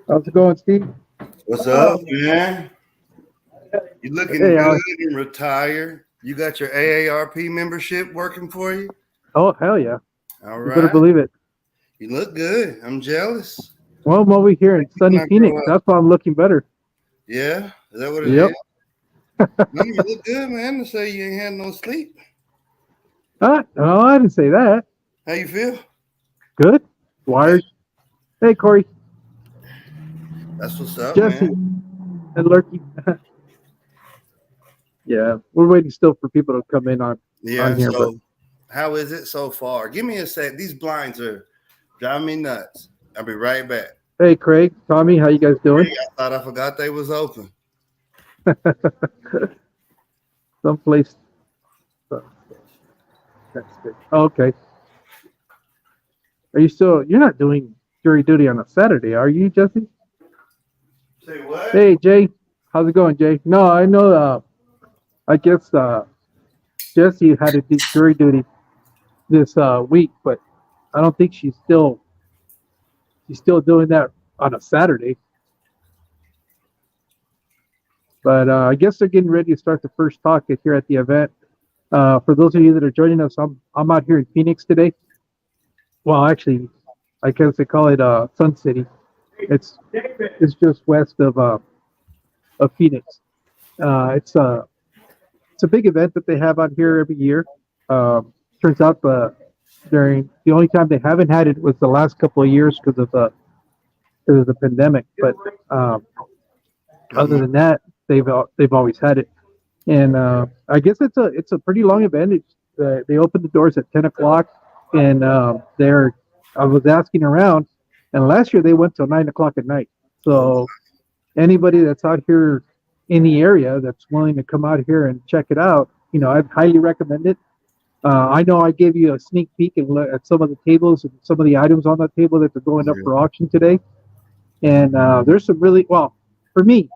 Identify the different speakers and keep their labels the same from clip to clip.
Speaker 1: How's it going, Steve?
Speaker 2: What's up, man? You looking
Speaker 1: Hey,
Speaker 2: good and retired. You got your AARP membership working for you?
Speaker 1: oh, hell yeah.
Speaker 2: All
Speaker 1: You better
Speaker 2: right.
Speaker 1: believe it.
Speaker 2: You look good. I'm jealous.
Speaker 1: Well, I'm over here in
Speaker 2: When
Speaker 1: sunny
Speaker 2: I grow
Speaker 1: Phoenix.
Speaker 2: up.
Speaker 1: That's why I'm looking better.
Speaker 2: Yeah? Is that what it
Speaker 1: Yep.
Speaker 2: is? No, you look good, man. To say you ain't had no sleep.
Speaker 1: No, I didn't say that.
Speaker 2: How you feel?
Speaker 1: Good.
Speaker 2: Yeah,
Speaker 1: Wired. Hey, Corey,
Speaker 2: that's what's up,
Speaker 1: Jesse,
Speaker 2: man.
Speaker 1: and Lurky. Yeah, we're waiting still for people to come in on
Speaker 2: Yeah,
Speaker 1: here. But
Speaker 2: so how is it so far? Give me a sec. These blinds are driving me nuts. I'll be right back.
Speaker 1: hey, Craig, Tommy, how you guys doing?
Speaker 2: I thought I forgot they was open.
Speaker 1: Someplace. uh, That's good. Oh, okay. Are you still? You're not doing jury duty on a Saturday, are you, Jesse?
Speaker 2: Say what?
Speaker 1: Hey, Jay. How's it going, Jay? No, I know. I guess Jesse had to do jury duty this week, but I don't think she's still doing that on a Saturday. But I guess they're getting ready to start the first talk here at the event. For those of you that are joining us, I'm out here in Phoenix today. Well, actually, I guess they call it Sun City. It's just west of Phoenix. It's a big event that they have out here every year. Turns out during the only time they haven't had it was the last couple of years because of the pandemic. But other
Speaker 2: Mhm.
Speaker 1: than that, they've always had it. And I guess it's a pretty long event. They open the doors at 10 o'clock, and they're I was asking around, and last year they went till 9 o'clock at night.
Speaker 2: Oh,
Speaker 1: So anybody that's out here in the area that's willing to come out here and check it out, I'd highly recommend it. I know I gave you a sneak peek at some of the tables and some of the items on that table that are going up
Speaker 2: yeah.
Speaker 1: for auction today. And there's some really, well, for me,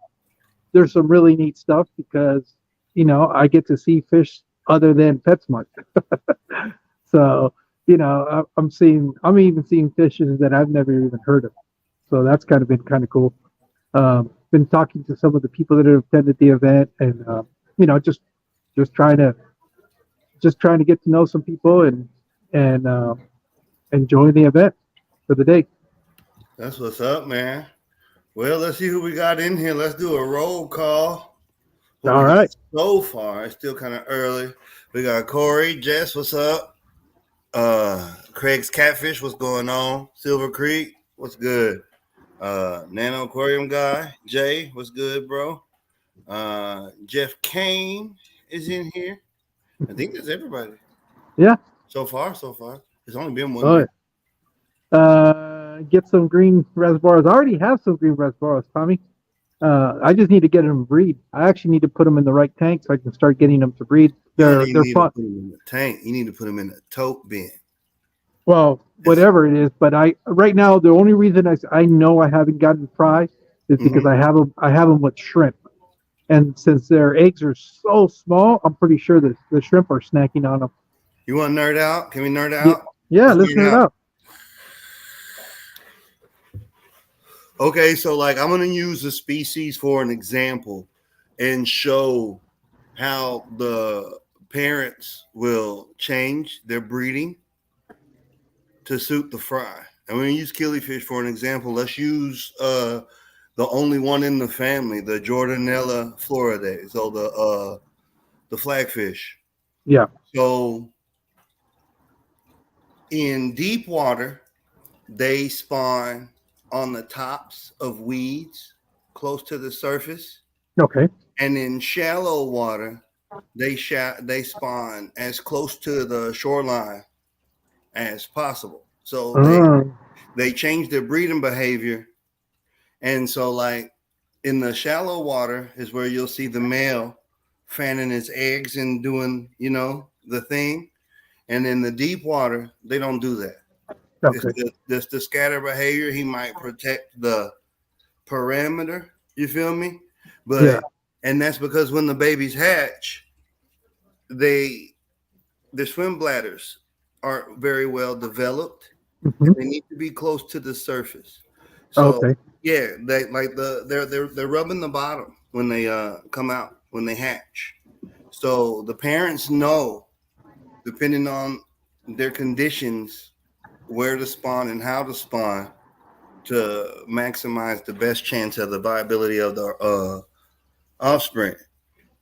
Speaker 1: there's some really neat stuff because, I get to see fish other than PetSmart. So, I'm even seeing fishes that I've never even heard of. So that's kind of been kind of cool. Been talking to some of the people that have attended the event, and just trying to get to know some people and enjoy the event for the day.
Speaker 2: That's what's up, man. Well, let's see who we got in here. Let's do a roll call. What we
Speaker 1: All
Speaker 2: got
Speaker 1: right.
Speaker 2: so far? It's still kind of early. We got Corey, Jess, what's up? Craig's Catfish, what's going on? Silver Creek, what's good? Nano Aquarium guy, Jay, what's good, bro? Jeff Kane is in here. I think that's everybody.
Speaker 1: Yeah.
Speaker 2: So far, so far. It's only been one
Speaker 1: Oh,
Speaker 2: week.
Speaker 1: get some green reservoirs. I already have some green reservoirs, Tommy. I just need to get them to breed. I actually need to put them in the right tank so I can start getting them to breed.
Speaker 2: You don't even
Speaker 1: They're
Speaker 2: need to
Speaker 1: fun.
Speaker 2: put them in the tank. You need to put them in a tote bin.
Speaker 1: Well,
Speaker 2: It's
Speaker 1: whatever it is, but I right now the only reason I know I haven't gotten fry is because
Speaker 2: mhm.
Speaker 1: I have them with shrimp, and since their eggs are so small, I'm pretty sure that the shrimp are snacking on them.
Speaker 2: You want to nerd out? Can we nerd
Speaker 1: Yeah,
Speaker 2: out?
Speaker 1: yeah.
Speaker 2: Let's
Speaker 1: Listen
Speaker 2: nerd
Speaker 1: it
Speaker 2: out.
Speaker 1: up.
Speaker 2: Okay, so like I'm gonna use the species for an example and show how the parents will change their breeding to suit the fry. I'm gonna use killifish for an example. Let's use the only one in the family, the Jordanella floridae, so the flagfish.
Speaker 1: Yeah.
Speaker 2: So in deep water, they spawn on the tops of weeds close to the surface.
Speaker 1: Okay.
Speaker 2: And in shallow water, they spawn as close to the shoreline as possible. So
Speaker 1: Um,
Speaker 2: they change their breeding behavior. And so like in the shallow water is where you'll see the male fanning his eggs and doing, the thing. And in the deep water, they don't do that. It's
Speaker 1: okay.
Speaker 2: the scatter behavior. He might protect the parameter. You feel me?
Speaker 1: Yeah.
Speaker 2: But and that's because when the babies hatch, they their swim bladders aren't very well developed, and
Speaker 1: Hmm.
Speaker 2: they need to be close to the surface. So
Speaker 1: Okay.
Speaker 2: yeah, they like they're rubbing the bottom when they come out when they hatch. So the parents know, depending on their conditions, where to spawn and how to spawn to maximize the best chance of the viability of the offspring.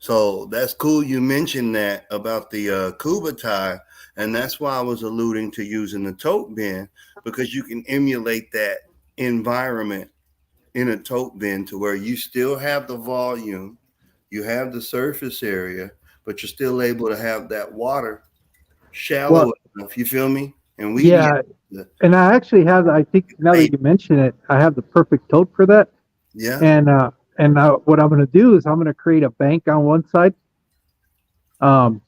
Speaker 2: So that's cool. You mentioned that about the Kuba tie, and that's why I was alluding to using the tote bin, because you can emulate that environment in a tote bin to where you still have the volume, you have the surface area, but you're still able to have that water
Speaker 1: Well,
Speaker 2: shallow enough. You feel me? And weedy.
Speaker 1: yeah, and I actually have. I think now that
Speaker 2: Hey,
Speaker 1: you mention it, I have the perfect tote for that.
Speaker 2: yeah,
Speaker 1: And what I'm going to do is I'm going to create a bank on one side, um,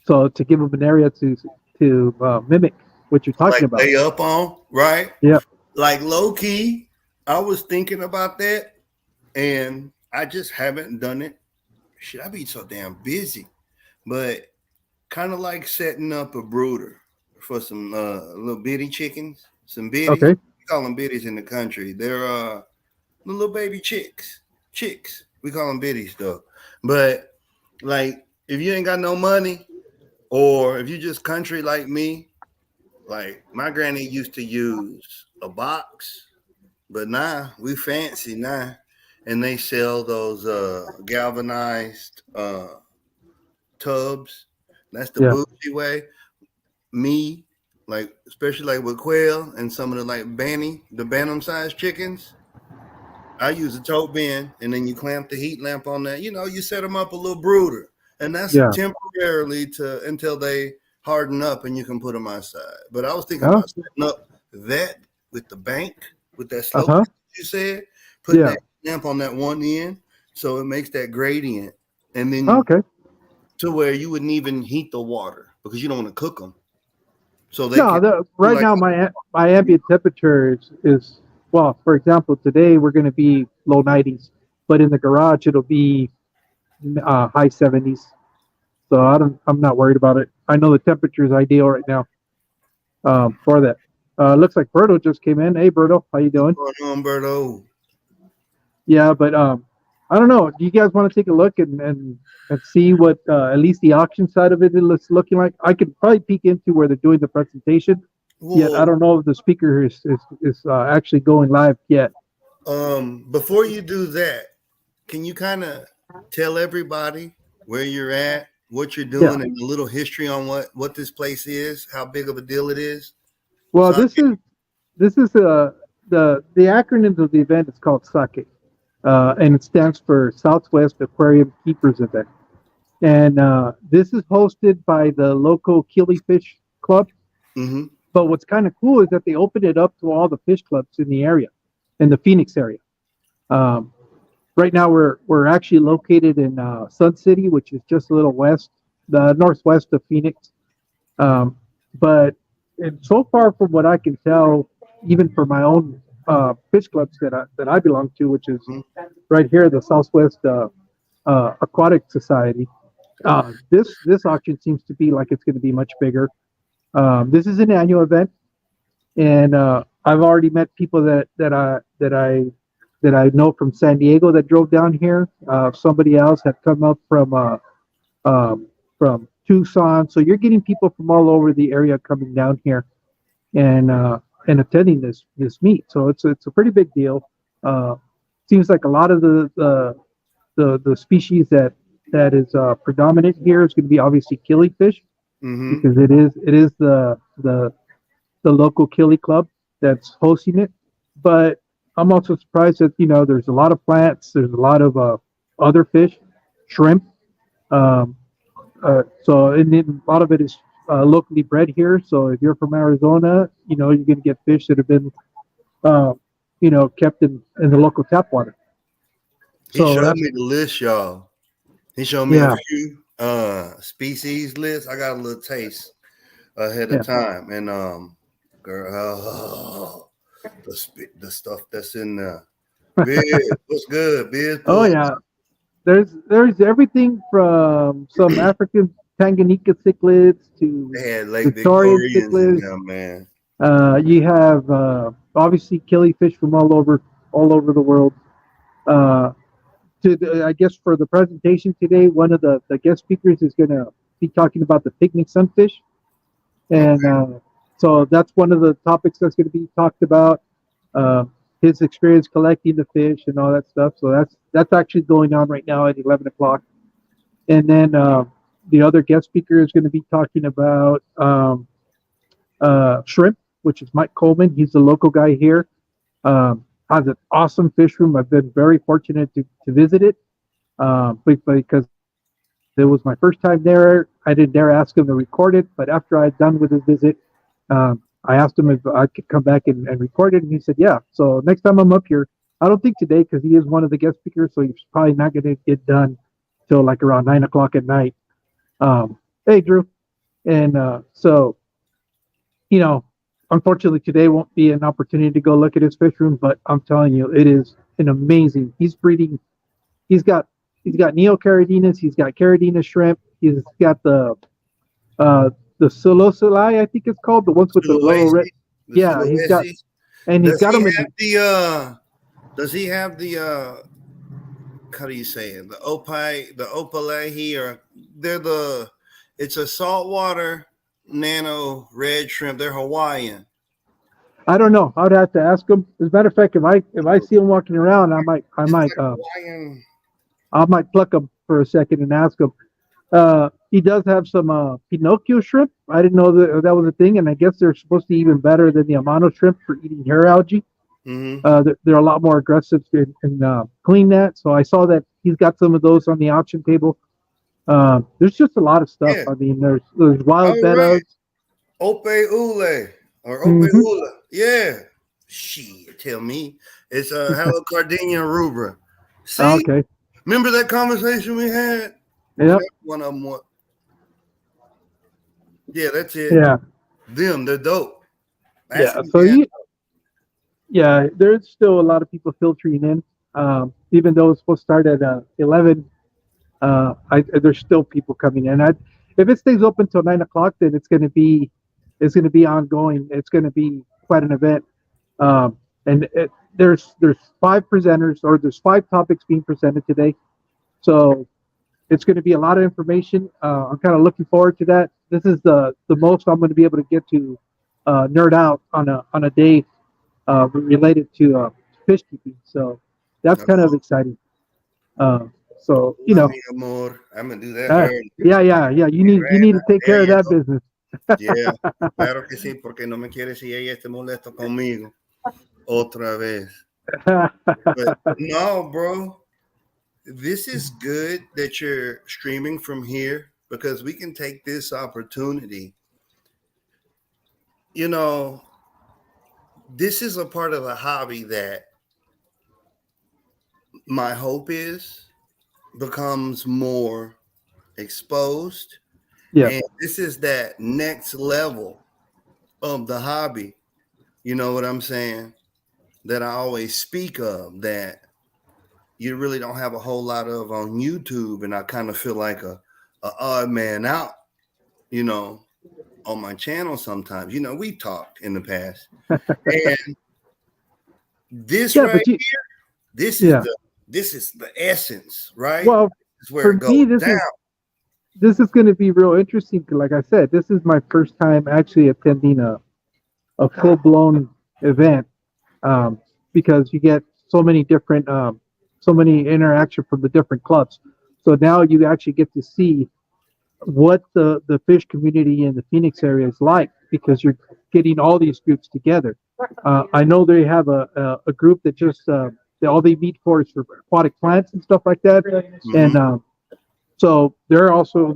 Speaker 1: so to give them an area to mimic what you're talking
Speaker 2: like
Speaker 1: about.
Speaker 2: lay up on, right?
Speaker 1: Yeah.
Speaker 2: Like low key, I was thinking about that, and I just haven't done it. Shit, I be so damn busy, but kind of like setting up a brooder for some little bitty chickens, some biddies.
Speaker 1: Okay.
Speaker 2: We call them biddies in the country. They're little baby chicks. Chicks. We call them biddies though. But like, if you ain't got no money, or if you just country like me, like my granny used to use a box, but now we fancy now, and they sell those galvanized tubs. That's the
Speaker 1: Yeah.
Speaker 2: bougie way. Me, like especially like with quail and some of the like the bantam sized chickens. I use a tote bin, and then you clamp the heat lamp on that. You know, you set them up a little brooder, and that's
Speaker 1: Yeah.
Speaker 2: temporarily to until they harden up, and you can put them outside. But I was thinking
Speaker 1: Oh.
Speaker 2: about setting up that with the bank, with that
Speaker 1: Uh
Speaker 2: slope
Speaker 1: huh.
Speaker 2: you said, putting
Speaker 1: Yeah.
Speaker 2: that lamp on that one end, so it makes that gradient, and then
Speaker 1: Okay.
Speaker 2: to where you wouldn't even heat the water because you don't want to cook them, so they
Speaker 1: No,
Speaker 2: can do
Speaker 1: right
Speaker 2: like
Speaker 1: now my ambient temperature is well. For example, today we're going to be low 90s, but in the garage it'll be high 70s. So I'm not worried about it. I know the temperature is ideal right now for that. Looks like Berto just came in. Hey, Berto, how you doing?
Speaker 2: going on, Berto.
Speaker 1: Yeah, but I don't know. Do you guys want to take a look and see what at least the auction side of it is looking like? I could probably peek into where they're doing the presentation. Yet I
Speaker 2: Well,
Speaker 1: don't know if the speaker is actually going live yet.
Speaker 2: before you do that, can you kind of tell everybody where you're at, what you're
Speaker 1: Yeah.
Speaker 2: doing, and a little history on what this place is, how big of a deal it is?
Speaker 1: Well,
Speaker 2: So I can,
Speaker 1: this is the acronyms of the event is called S.A.K.E, and it stands for Southwest Aquarium Keepers Event. And this is hosted by the local Killifish Club.
Speaker 2: mm-hmm,
Speaker 1: But what's kind of cool is that they opened it up to all the fish clubs in the area, in the Pheonix area. Um, right now, we're actually located in Sun City, which is just a little the northwest of Phoenix. Um, but so far, from what I can tell, even for my own fish clubs that I belong to, which is
Speaker 2: mm-hmm.
Speaker 1: right here, the Southwest Aquatic Society, this auction seems to be like it's going to be much bigger. This is an annual event, and I've already met people that I know from San Diego that drove down here. Somebody else had come up um, from Tucson. So you're getting people from all over the area coming down here and attending this meet. So it's a pretty big deal. Uh, Seems like a lot of the species that is predominant here is going to be obviously killifish
Speaker 2: Mm-hmm.
Speaker 1: because it is the local killie club that's hosting it. But I'm also surprised that there's a lot of plants, there's a lot of other fish, shrimp. Um, and then a lot of it is locally bred here. So if you're from Arizona, you're going to get fish that have been uh, kept in the local tap water.
Speaker 2: He
Speaker 1: So
Speaker 2: showed
Speaker 1: that's
Speaker 2: me the list, y'all. He showed me a
Speaker 1: yeah,
Speaker 2: few species list. I got a little taste ahead of
Speaker 1: yeah.
Speaker 2: time, and girl, the stuff that's in there. Biz, what's good? Biz,
Speaker 1: Oh
Speaker 2: pull up.
Speaker 1: yeah. There's everything from some African Tanganyika cichlids to
Speaker 2: They had Lake
Speaker 1: Victorian
Speaker 2: Victorians in
Speaker 1: cichlids.
Speaker 2: there, man.
Speaker 1: You have obviously killifish from all over the world. Uh, I guess for the presentation today, one of the guest speakers is going to be talking about the picnic sunfish, and
Speaker 2: Okay.
Speaker 1: so that's one of the topics that's going to be talked about. Uh, his experience collecting the fish and all that stuff. So that's actually going on right now at 11 o'clock. And then the other guest speaker is going to be talking about shrimp, which is Mike Coleman. He's the local guy here. Has an awesome fish room. I've been very fortunate to visit it because it was my first time there. I didn't dare ask him to record it, but after I had done with his visit, I asked him if I could come back and record it, and he said, "Yeah." So next time I'm up here, I don't think today because he is one of the guest speakers, so he's probably not going to get done till like around 9 o'clock at night. Hey, Drew, and so you know, unfortunately today won't be an opportunity to go look at his fish room, but I'm telling you, it is an amazing. He's breeding. He's got he's got neocaradinas. He's got caradina shrimp. He's got uh, the Solosili, I think it's called, the ones with the little red.
Speaker 2: Sulawesi, the
Speaker 1: Yeah, he's got,
Speaker 2: Sulawesi.
Speaker 1: and he's
Speaker 2: Does
Speaker 1: got
Speaker 2: he
Speaker 1: them in.
Speaker 2: have the does he have the how do you say it? The opalehi, or they're it's a saltwater nano red shrimp. They're Hawaiian.
Speaker 1: I don't know. I'd have to ask him. As a matter of fact, if I see him walking around,
Speaker 2: It's like Hawaiian.
Speaker 1: I might pluck him for a second and ask him. He does have some Pinocchio shrimp. I didn't know that was a thing, and I guess they're supposed to be even better than the Amano shrimp for eating hair algae.
Speaker 2: Mm-hmm.
Speaker 1: They're a lot more aggressive and clean that. So I saw that he's got some of those on the auction table. There's just a lot of stuff.
Speaker 2: Yeah.
Speaker 1: I mean, there's wild
Speaker 2: All
Speaker 1: bettas.
Speaker 2: right. Ope Ule or Ope
Speaker 1: Mhm.
Speaker 2: Ula. Yeah. Shit, tell me. It's Halocardenia rubra. See?
Speaker 1: Okay.
Speaker 2: Remember that conversation we had?
Speaker 1: Yep.
Speaker 2: One of them. What? Yeah, that's it.
Speaker 1: Yeah.
Speaker 2: Them, they're dope.
Speaker 1: Yeah. So yeah, there's still a lot of people filtering in. Even though it's supposed to start at 11, there's still people coming in. If it stays open till 9 o'clock, then it's going to be ongoing. It's going to be quite an event. And there's five presenters, or there's five topics being presented today. So it's going to be a lot of information. I'm kind of looking forward to that. This is the most I'm going to be able to get to nerd out on a day related to fish keeping. So that's kind of exciting. So
Speaker 2: Mi amor. I'm gonna do that early.
Speaker 1: yeah. You need to take care of that business.
Speaker 2: Yeah, claro que sí, porque no me quiere si ella esté molesto conmigo otra vez. But no, bro, this is good that you're streaming from here, because we can take this opportunity. You know, this is a part of a hobby that my hope is becomes more exposed.
Speaker 1: Yeah.
Speaker 2: And this is that next level of the hobby. You know what I'm saying? That I always speak of, that you really don't have a whole lot of on YouTube. And I kind of feel like a odd man out, you know, on my channel sometimes. You know, we talked in the past. And this right here, this is the essence, right?
Speaker 1: Well,
Speaker 2: this is where it goes down.
Speaker 1: This is going to be real interesting. Like I said, this is my first time actually attending a full blown event, because you get so many different, so many interaction from the different clubs. So now you actually get to see what the fish community in the Phoenix area is like, because you're getting all these groups together. I know they have a group that just all they meet for is for aquatic plants and stuff like that, and so they're also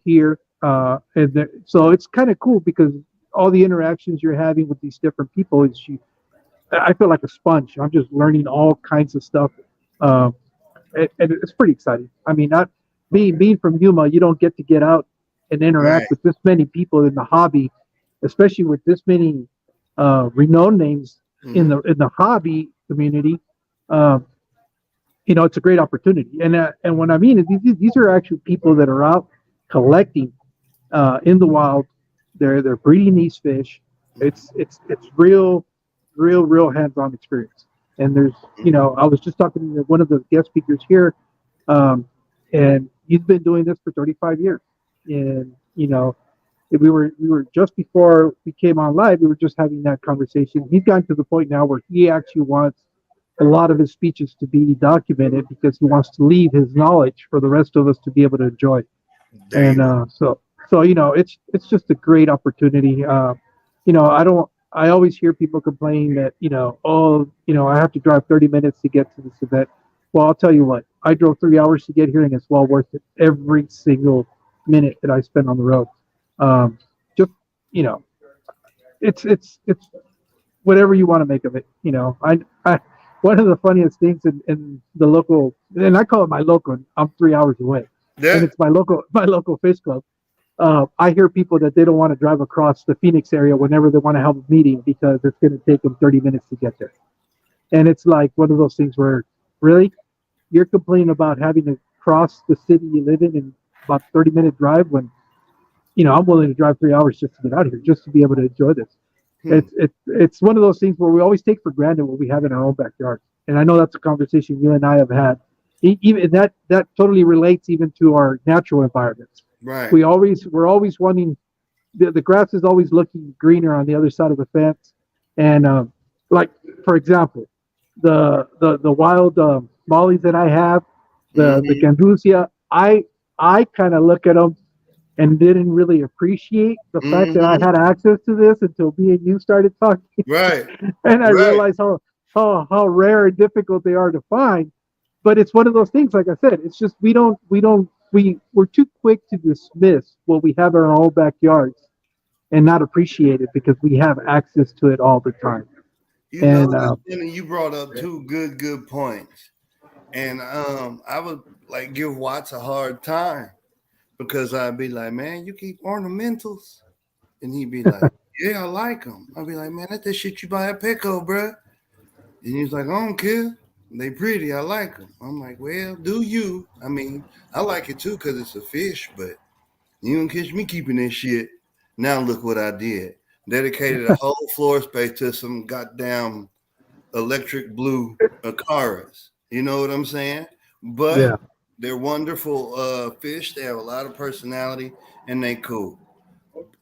Speaker 1: here, and so it's kind of cool because all the interactions you're having with these different people is I feel like a sponge. I'm just learning all kinds of stuff, and it's pretty exciting. I mean, not being from Yuma, you don't get out and interact with this many people in the hobby, especially with this many renowned names in the hobby community. It's a great opportunity, and what I mean is these are actually people that are out collecting in the wild. They're breeding these fish, It's real hands-on experience. And there's, I was just talking to one of the guest speakers here, um, and he's been doing this for 35 years. And we were just before we came on live, we were just having that conversation. He's gotten to the point now where he actually wants a lot of his speeches to be documented because he wants to leave his knowledge for the rest of us to be able to enjoy.
Speaker 2: There you
Speaker 1: And
Speaker 2: go.
Speaker 1: so it's just a great opportunity. I don't. I always hear people complaining that oh, I have to drive 30 minutes to get to this event. Well, I'll tell you what, I drove 3 hours to get here, and it's well worth it every single minute that I spend on the road. Just you know, it's whatever you want to make of it. I one of the funniest things in the local, and I call it my local. I'm 3 hours away, and
Speaker 2: Yeah.
Speaker 1: it's my local fish club. I hear people that they don't want to drive across the Pheonix area whenever they want to have a meeting because it's going to take them 30 minutes to get there. And it's like one of those things where, really, you're complaining about having to cross the city you live in about 30-minute drive when, I'm willing to drive 3 hours just to get out of here, just to be able to enjoy this.
Speaker 2: Hmm.
Speaker 1: It's one of those things where we always take for granted what we have in our own backyard. And I know that's a conversation you and I have had. Even that totally relates even to our natural environments.
Speaker 2: Right.
Speaker 1: We're always wanting the grass is always looking greener on the other side of the fence, and like for example, the wild mollies that I have, the
Speaker 2: Hmm.
Speaker 1: gandusia, I kind of look at them and didn't really appreciate the fact that I
Speaker 2: Hmm.
Speaker 1: had access to this until me and you started talking,
Speaker 2: Right.
Speaker 1: and I
Speaker 2: Right.
Speaker 1: realized how rare and difficult they are to find. But it's one of those things, like I said, it's just we're too quick to dismiss what we have in our own backyards and not appreciate it because we have access to it all the time.
Speaker 2: You know,
Speaker 1: And
Speaker 2: and you brought up two good points, and I would like give Watts a hard time because I'd be like, man, you keep ornamentals, and he'd be like, yeah, I like them. I'd be like, man, that's the shit you buy at Petco, bruh. And he's like, I don't care. They pretty. I like them. I'm like, well, do you? I mean, I like it too because it's a fish, but you don't catch me keeping that shit. Now look what I did. Dedicated a whole floor space to some goddamn electric blue Acaras. You know what I'm saying? But
Speaker 1: yeah,
Speaker 2: they're wonderful fish. They have a lot of personality and they cool.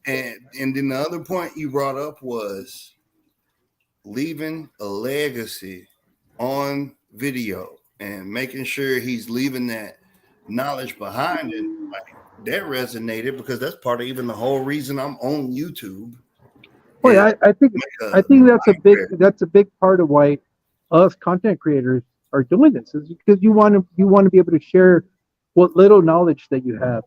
Speaker 2: And then the other point you brought up was leaving a legacy on video and making sure he's leaving that knowledge behind it. Like that resonated because that's part of even the whole reason I'm on YouTube
Speaker 1: boy,
Speaker 2: is
Speaker 1: I think
Speaker 2: make a
Speaker 1: I think that's a big
Speaker 2: library.
Speaker 1: that's a big part of why us content creators are doing this is because you want to be able to share what little knowledge that you have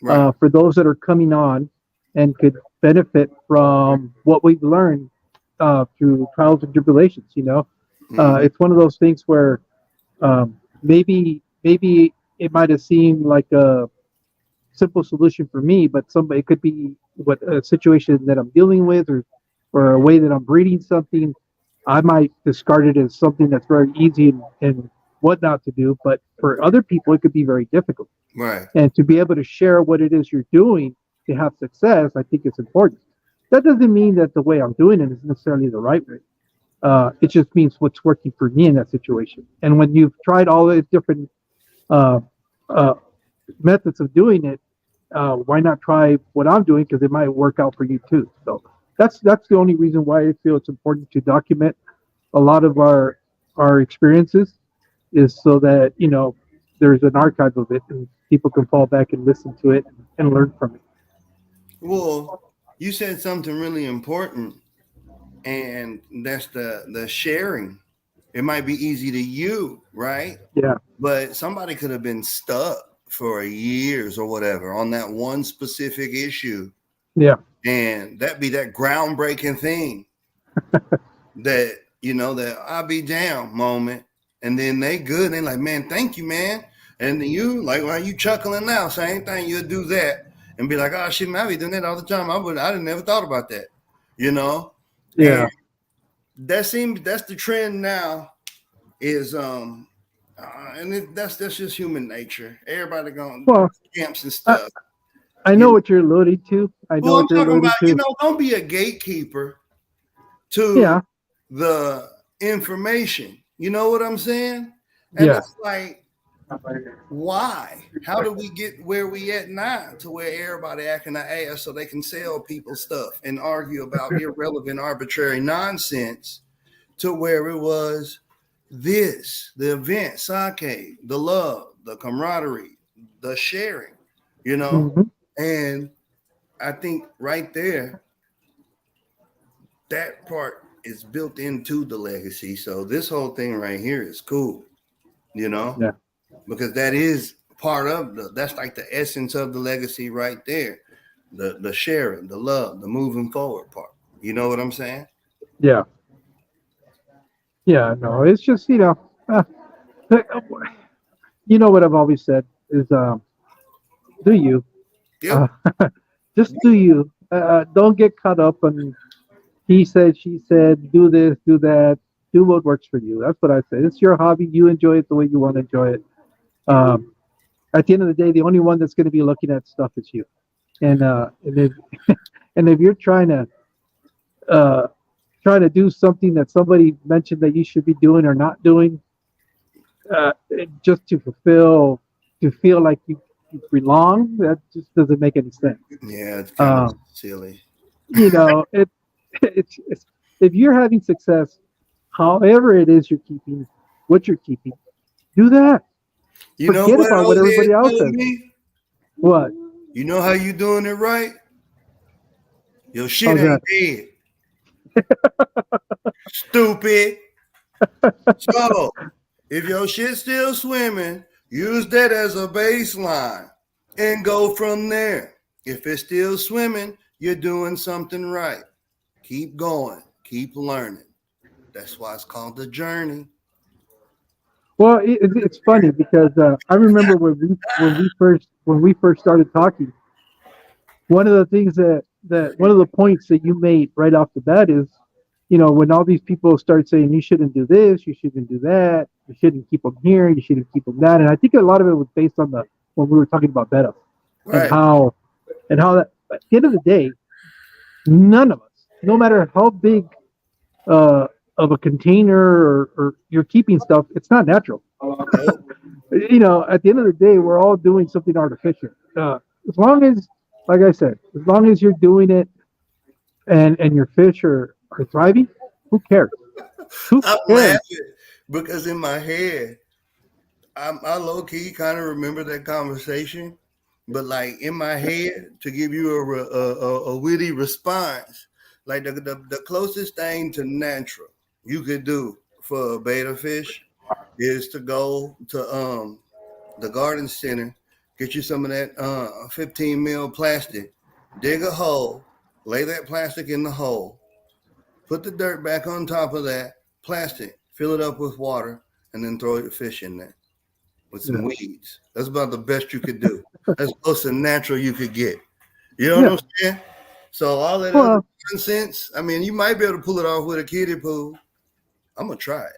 Speaker 2: Right.
Speaker 1: for those that are coming on and could benefit from what we've learned through trials and tribulations.
Speaker 2: Hmm.
Speaker 1: It's one of those things where maybe it might have seemed like a simple solution for me, but somebody it could be what a situation that I'm dealing with, or a way that I'm breeding something. I might discard it as something that's very easy and whatnot to do, but for other people, it could be very difficult.
Speaker 2: Right.
Speaker 1: And to be able to share what it is you're doing to have success, I think it's important. That doesn't mean that the way I'm doing it is necessarily the right way. It just means what's working for me in that situation. And when you've tried all the different uh, uh, methods of doing it, why not try what I'm doing? Because it might work out for you too. So that's the only reason why I feel it's important to document a lot of our experiences, is so that there's an archive of it and people can fall back and listen to it and learn from it.
Speaker 2: Well, you said something really important, and that's the sharing. It might be easy to you, right?
Speaker 1: Yeah,
Speaker 2: But somebody could have been stuck for years or whatever on that one specific issue,
Speaker 1: yeah,
Speaker 2: and that be that groundbreaking thing that that I'll be down moment, and then they good. They like, man, thank you, man. And then you like, why you chuckling now? Same thing. You'll do that and be like, oh shit, man, I be doing that all the time. I didn't never thought about that, you know. And
Speaker 1: yeah.
Speaker 2: that's the trend now. Is and that's just human nature. Everybody going
Speaker 1: Well,
Speaker 2: camps and
Speaker 1: I,
Speaker 2: stuff.
Speaker 1: I
Speaker 2: You
Speaker 1: know
Speaker 2: know?
Speaker 1: what you're alluding to. I know
Speaker 2: Well, I'm
Speaker 1: what you're
Speaker 2: talking about
Speaker 1: alluding to.
Speaker 2: don't be a gatekeeper. to
Speaker 1: Yeah.
Speaker 2: the information. You know what I'm saying? And
Speaker 1: Yeah.
Speaker 2: it's like, why? How do we get where we at now to where everybody acting an ass so they can sell people stuff and argue about irrelevant, arbitrary nonsense to where it was this, the event, S.A.K.E, the love, the camaraderie, the sharing, you know?
Speaker 1: Hmm.
Speaker 2: And I think right there, that part is built into the legacy. So this whole thing right here is cool, you know?
Speaker 1: Yeah.
Speaker 2: Because that is part of that's like the essence of the legacy right there. The sharing, the love, the moving forward part. You know what I'm saying?
Speaker 1: Yeah. Yeah. No, it's just, you know what I've always said is, do you, uh,
Speaker 2: Yep.
Speaker 1: just do you, don't get caught up on he said, she said, do this, do that, do what works for you. That's what I say. It's your hobby. You enjoy it the way you want to enjoy it. Um, at the end of the day, the only one that's going to be looking at stuff is you. And if and if you're uh, trying to do something that somebody mentioned that you should be doing or not doing, just to fulfill, to feel like you belong, that just doesn't make any sense.
Speaker 2: Yeah, it's kind of
Speaker 1: Um,
Speaker 2: silly.
Speaker 1: it it's if you're having success, however it is you're keeping what you're keeping, do that.
Speaker 2: You know
Speaker 1: Forget
Speaker 2: what
Speaker 1: about what
Speaker 2: old head
Speaker 1: everybody else
Speaker 2: told
Speaker 1: says.
Speaker 2: me?
Speaker 1: What?
Speaker 2: You know how you doing it right? Your shit
Speaker 1: How's
Speaker 2: ain't
Speaker 1: that?
Speaker 2: dead. Stupid. So if your shit's still swimming, use that as a baseline and go from there. If it's still swimming, you're doing something right. Keep going, keep learning. That's why it's called the journey.
Speaker 1: Well, it's funny because I remember when we first started talking. One of the things that one of the points that you made right off the bat is, when all these people start saying you shouldn't do this, you shouldn't do that, you shouldn't keep them here, you shouldn't keep them that, and I think a lot of it was based on the when we were talking about beta and
Speaker 2: Right.
Speaker 1: how that at the end of the day, none of us, no matter how big uh, of a container or you're keeping stuff, it's not natural.
Speaker 2: Nope.
Speaker 1: At the end of the day, we're all doing something artificial. As long as, like I said, as long as you're doing it and your fish are thriving, who cares? Who
Speaker 2: I'm
Speaker 1: cares?
Speaker 2: laughing because in my head, I low key kind of remember that conversation, but like in my head, to give you a witty response, like the closest thing to natural you could do for a beta fish is to go to the garden center, get you some of that 15 mil plastic, dig a hole, lay that plastic in the hole, put the dirt back on top of that plastic, fill it up with water, and then throw your fish in there with some
Speaker 1: Yeah,
Speaker 2: weeds. That's about the best you could do. That's close to natural you could get. You know what
Speaker 1: yeah.
Speaker 2: I'm saying? So all that other
Speaker 1: Well,
Speaker 2: nonsense, I mean, you might be able to pull it off with a kiddie pool. I'm gonna try it.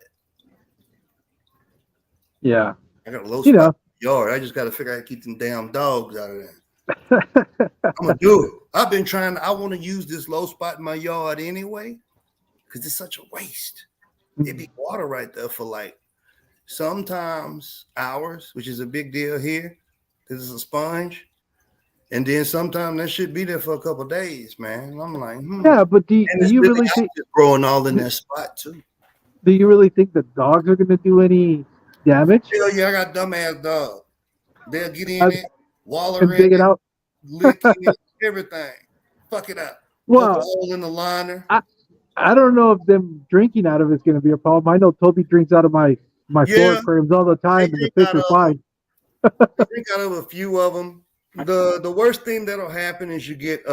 Speaker 1: yeah.
Speaker 2: I got a low
Speaker 1: You
Speaker 2: spot
Speaker 1: know,
Speaker 2: in the yard. I just got to figure out how to keep them damn dogs out of there. I'm gonna do it. I've been trying. I want to use this low spot in my yard anyway because it's such a waste. It'd be water right there for like sometimes hours, which is a big deal here because it's a sponge. And then sometimes that should be there for a couple of days, man. And I'm like,
Speaker 1: yeah. But
Speaker 2: And
Speaker 1: do
Speaker 2: it's
Speaker 1: you
Speaker 2: really
Speaker 1: really think
Speaker 2: active growing all in that spot too.
Speaker 1: do you really think the dogs are going to do any damage
Speaker 2: Hell yeah, I got dumbass dog. They'll get in
Speaker 1: uh,
Speaker 2: it, waller
Speaker 1: and
Speaker 2: in
Speaker 1: dig it
Speaker 2: it,
Speaker 1: out?
Speaker 2: lick it, everything. Fuck it up. Poke a
Speaker 1: Well,
Speaker 2: hole in the liner.
Speaker 1: I I don't know if them drinking out of it's going to be a problem. I know Toby drinks out of my floor
Speaker 2: Yeah,
Speaker 1: aquariums all the
Speaker 2: they
Speaker 1: time, and the
Speaker 2: drink
Speaker 1: fish
Speaker 2: out
Speaker 1: are
Speaker 2: of them.
Speaker 1: fine.
Speaker 2: They drink out of a few of them. The worst thing that'll happen is you get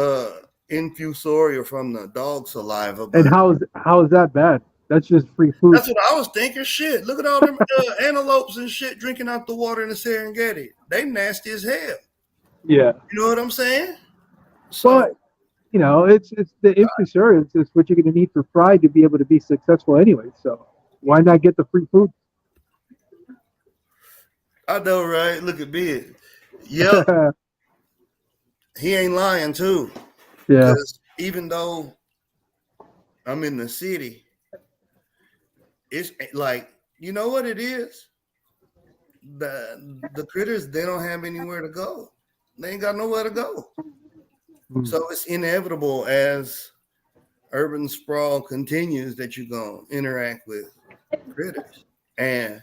Speaker 2: infusoria from the dog saliva,
Speaker 1: And
Speaker 2: but
Speaker 1: how is that bad? That's just free food.
Speaker 2: that's what I was thinking. Shit, look at all them antelopes and shit drinking out the water in the Serengeti. They nasty as hell.
Speaker 1: Yeah.
Speaker 2: You know what I'm saying? So
Speaker 1: Well, it's the infusoria. It's what you're going to need for fry to be able to be successful anyway. So why not get the free food?
Speaker 2: I know, right? Look at Big. Yep, he ain't lying too.
Speaker 1: Yeah.
Speaker 2: Because even though I'm in the city. It's like, you know what it is? The critters, they don't have anywhere to go. They ain't got nowhere to go.
Speaker 1: Mm.
Speaker 2: So it's inevitable as urban sprawl continues that you're going to interact with critters. And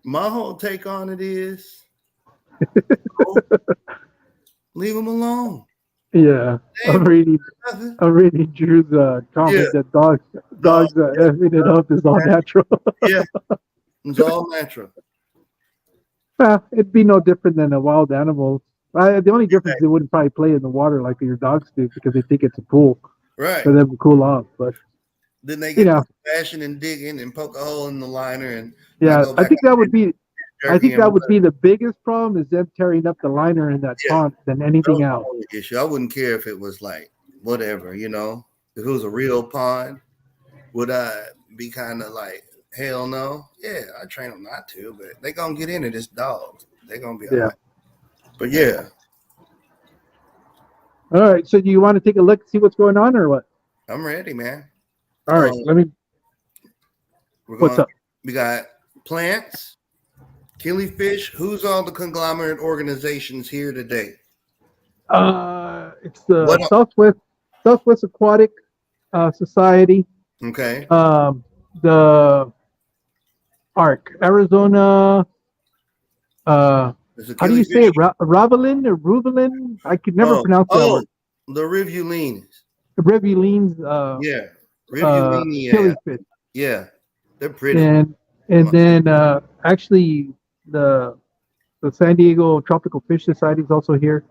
Speaker 2: my whole take on it is leave them alone.
Speaker 1: Yeah,
Speaker 2: They ain't nothing.
Speaker 1: I'm reading Drew's
Speaker 2: Yeah,
Speaker 1: comment that
Speaker 2: dog.
Speaker 1: dogs effing it up is all natural.
Speaker 2: Yeah, it's all natural.
Speaker 1: Well, it'd be no different than a wild animal. The only difference is they wouldn't probably play in the water like your dogs do because they think it's a pool
Speaker 2: Right.
Speaker 1: for them to cool off. But
Speaker 2: Then they
Speaker 1: you
Speaker 2: get
Speaker 1: know,
Speaker 2: bashing and digging and poke a hole in the liner and I
Speaker 1: yeah,
Speaker 2: go back out there and
Speaker 1: I
Speaker 2: jerky
Speaker 1: think that
Speaker 2: and
Speaker 1: would be the biggest problem is them tearing up the liner in that
Speaker 2: yeah,
Speaker 1: pond than
Speaker 2: that
Speaker 1: anything
Speaker 2: was
Speaker 1: else.
Speaker 2: the only issue. I wouldn't care if it was like whatever, you know. If it was a real pond, would I be kind of like hell no? Yeah, I train them not to, but they gonna get into this dogs. They gonna be all
Speaker 1: Yeah.
Speaker 2: right. But yeah,
Speaker 1: All right. So do you want to take a look, see what's going on, or what?
Speaker 2: I'm ready, man.
Speaker 1: All right. Let me. What's up?
Speaker 2: We got plants, killifish. Who's all the conglomerate organizations here today?
Speaker 1: It's the
Speaker 2: What?
Speaker 1: Southwest Aquatic Society.
Speaker 2: Okay.
Speaker 1: The ARC, Arizona. How do you say it? Ravelin or Ruvelin? I could never pronounce that word.
Speaker 2: The Rivulines.
Speaker 1: The Rivulines.
Speaker 2: Yeah, Rivulini.
Speaker 1: Killifish.
Speaker 2: Yeah, they're pretty.
Speaker 1: And then actually the San Diego Tropical Fish Society is also here.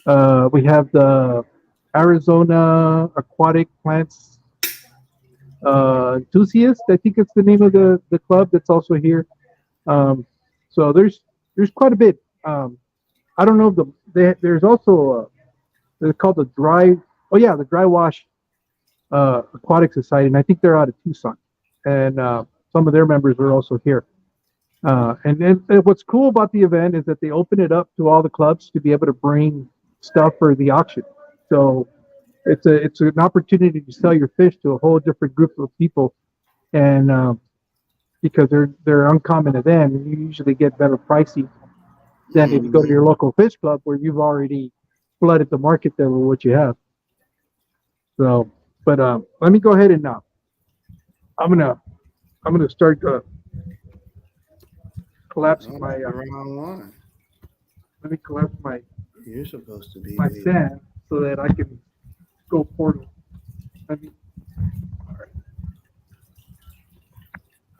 Speaker 1: We have the Arizona Aquatic Plants Enthusiast. I think it's the name of the club that's also here. So there's quite a bit. I don't know if there's also they're called the the Dry Wash Aquatic Society, and I think they're out of Tucson, and some of their members are also here. And what's cool about the event is that they open it up to all the clubs to be able to bring stuff for the auction. So it's an opportunity to sell your fish to a whole different group of people, and because they're uncommon to them, and you usually get better pricing than if you go to your local fish club where you've already flooded the market there with what you have. So, but let me go ahead and I'm gonna start collapsing my. Let me collapse my.
Speaker 2: You're supposed to be
Speaker 1: my stand so that I can go portal. Let me.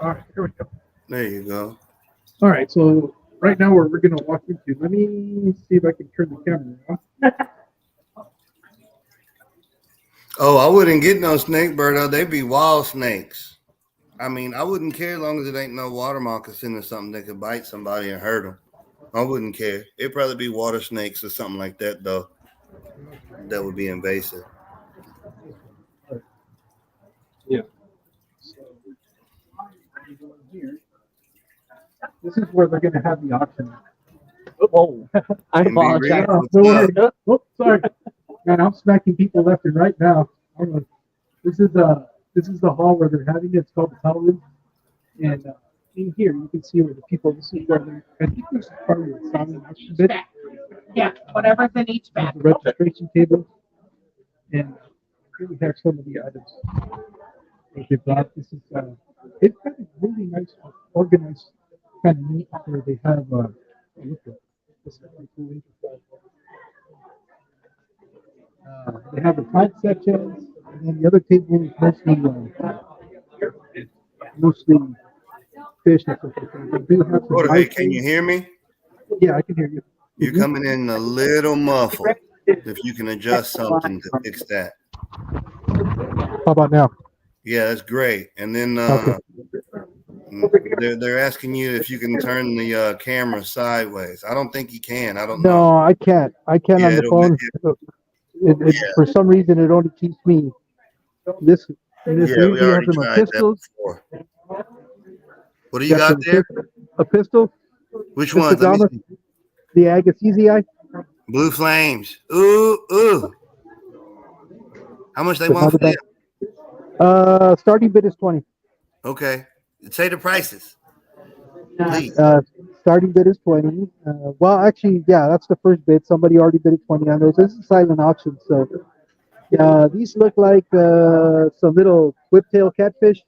Speaker 1: All right, here we go.
Speaker 2: There you go.
Speaker 1: All right, so right now we're going to walk into. Let me see if I can turn the camera on.
Speaker 2: Oh, I wouldn't get no snake, Berto. They'd be wild snakes. I mean, I wouldn't care as long as it ain't no water moccasin or something that could bite somebody and hurt them. I wouldn't care. It'd probably be water snakes or something like that, though. That would be invasive.
Speaker 1: Yeah. So, this is where they're going to have the auction.
Speaker 3: Oh, I apologize.
Speaker 1: Oh, sorry. Man, I'm smacking people left and right now. This is the hall where they're having it. It's called the Hell Room. And in here, you can see where the people, this is where they're, I think this is part of the silent auction bit.
Speaker 3: Yeah, whatever's in each bag.
Speaker 1: The registration table. And here we have some of the items that they brought. This is, it's kind of really nice, organized, kind of neat where they have, look at this is really cool. They have the plant sections, and then the other table is mostly fish. They do have some
Speaker 2: Jorge, can you hear me?
Speaker 1: Yeah, I can hear you.
Speaker 2: You're coming in a little muffled. If you can adjust something to fix that.
Speaker 1: How about now?
Speaker 2: Yeah, that's great. And then they're asking you if you can turn the camera sideways. I don't think you can. I don't know.
Speaker 1: No, I can't. I can't on the phone. For some reason, it only keeps me this.
Speaker 2: Yeah, we already tried that before. What do you got there?
Speaker 1: A pistol.
Speaker 2: Which one?
Speaker 1: The Agassiz Eye.
Speaker 2: Blue Flames. Ooh. How much they want for that?
Speaker 1: Starting bid is 20.
Speaker 2: Okay. Say the prices, please.
Speaker 1: Starting bid is 20. Well, actually, yeah, that's the first bid. Somebody already bid at 20 on those. This is a silent auction, so these look like some little whiptail catfish.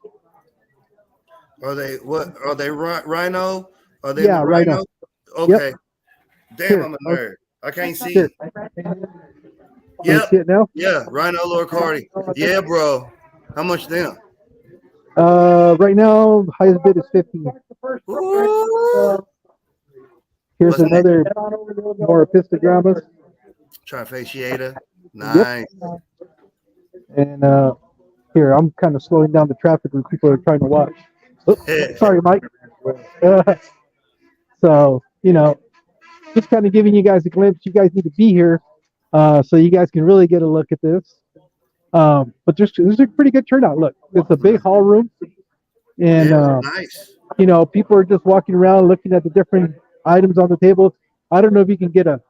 Speaker 2: Are they what? Are they rhino? Are they
Speaker 1: Yeah, right
Speaker 2: rhino?
Speaker 1: on. Yep.
Speaker 2: Okay. Damn,
Speaker 1: Here,
Speaker 2: I'm a nerd. I can't
Speaker 1: here.
Speaker 2: see.
Speaker 1: Can you
Speaker 2: Yep.
Speaker 1: see it now?
Speaker 2: Yeah. Rhino Lord Cardi. Yeah, bro. How much them?
Speaker 1: Right now, highest bid is 15.
Speaker 2: Ooh.
Speaker 1: Here's
Speaker 2: What's that?
Speaker 1: another more epistogrammas.
Speaker 2: Trifasciata.
Speaker 1: Yep.
Speaker 2: Nice.
Speaker 1: And here, I'm kind of slowing down the traffic where people are trying to watch. Oops, sorry, Mike. So, just kind of giving you guys a glimpse. You guys need to be here so you guys can really get a look at this. But there's a pretty good turnout. Look, it's a big hall room. And,
Speaker 2: Yeah, nice.
Speaker 1: People are just walking around looking at the different items on the table. I don't know if you can get a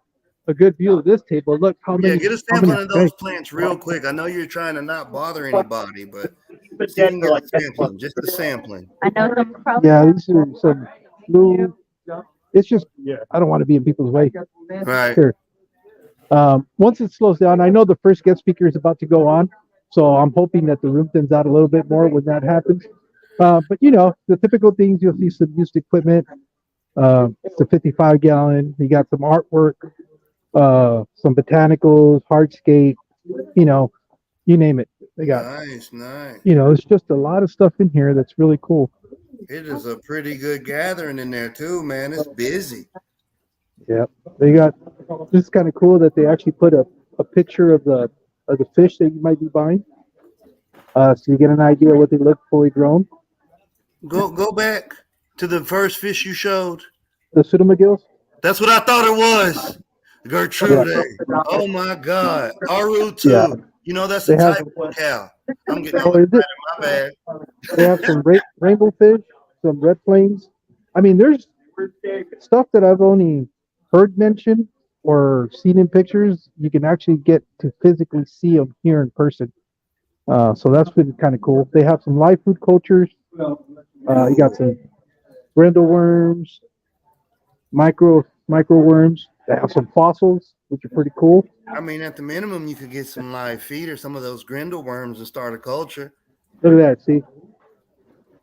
Speaker 1: good view of this table. Look how
Speaker 2: Yeah,
Speaker 1: many.
Speaker 2: get a
Speaker 1: How many
Speaker 2: sampling of those plants real quick. I know you're trying to not bother anybody, but see if you can get a sampling, just a sampling.
Speaker 3: I know some
Speaker 1: yeah, these are some blue. It's just, I don't want to be in people's way.
Speaker 2: Right.
Speaker 1: Here. Once it slows down, I know the first guest speaker is about to go on, so I'm hoping that the room thins out a little bit more when that happens. But the typical things, you'll see some used equipment. It's a 55-gallon. You got some artwork, some botanicals, hardscape, you name it. They got,
Speaker 2: Nice.
Speaker 1: it's just a lot of stuff in here that's really cool.
Speaker 2: It is a pretty good gathering in there too, man. It's busy.
Speaker 1: Yeah, they got. This is kind of cool that they actually put a picture of the fish that you might be buying, so you get an idea of what they look fully grown.
Speaker 2: Go back to the first fish you showed.
Speaker 1: The pseudomagills.
Speaker 2: That's what I thought it was.
Speaker 1: Yeah,
Speaker 2: Gertrude. Oh my God. Aru
Speaker 1: yeah.
Speaker 2: too. You know that's a
Speaker 1: They have.
Speaker 2: type of cow. I'm getting all
Speaker 1: Oh, is it?
Speaker 2: excited. My bad.
Speaker 1: They have some rainbow fish, some red flames. I mean, there's stuff that I've only heard mentioned or seen in pictures. You can actually get to physically see them here in person. So that's been kind of cool. They have some live food cultures. You got some brindle worms, micro worms. They have some fossils, which are pretty cool.
Speaker 2: I mean, at the minimum, you could get some live feed or some of those grindle worms and start a culture.
Speaker 1: Look at that. See?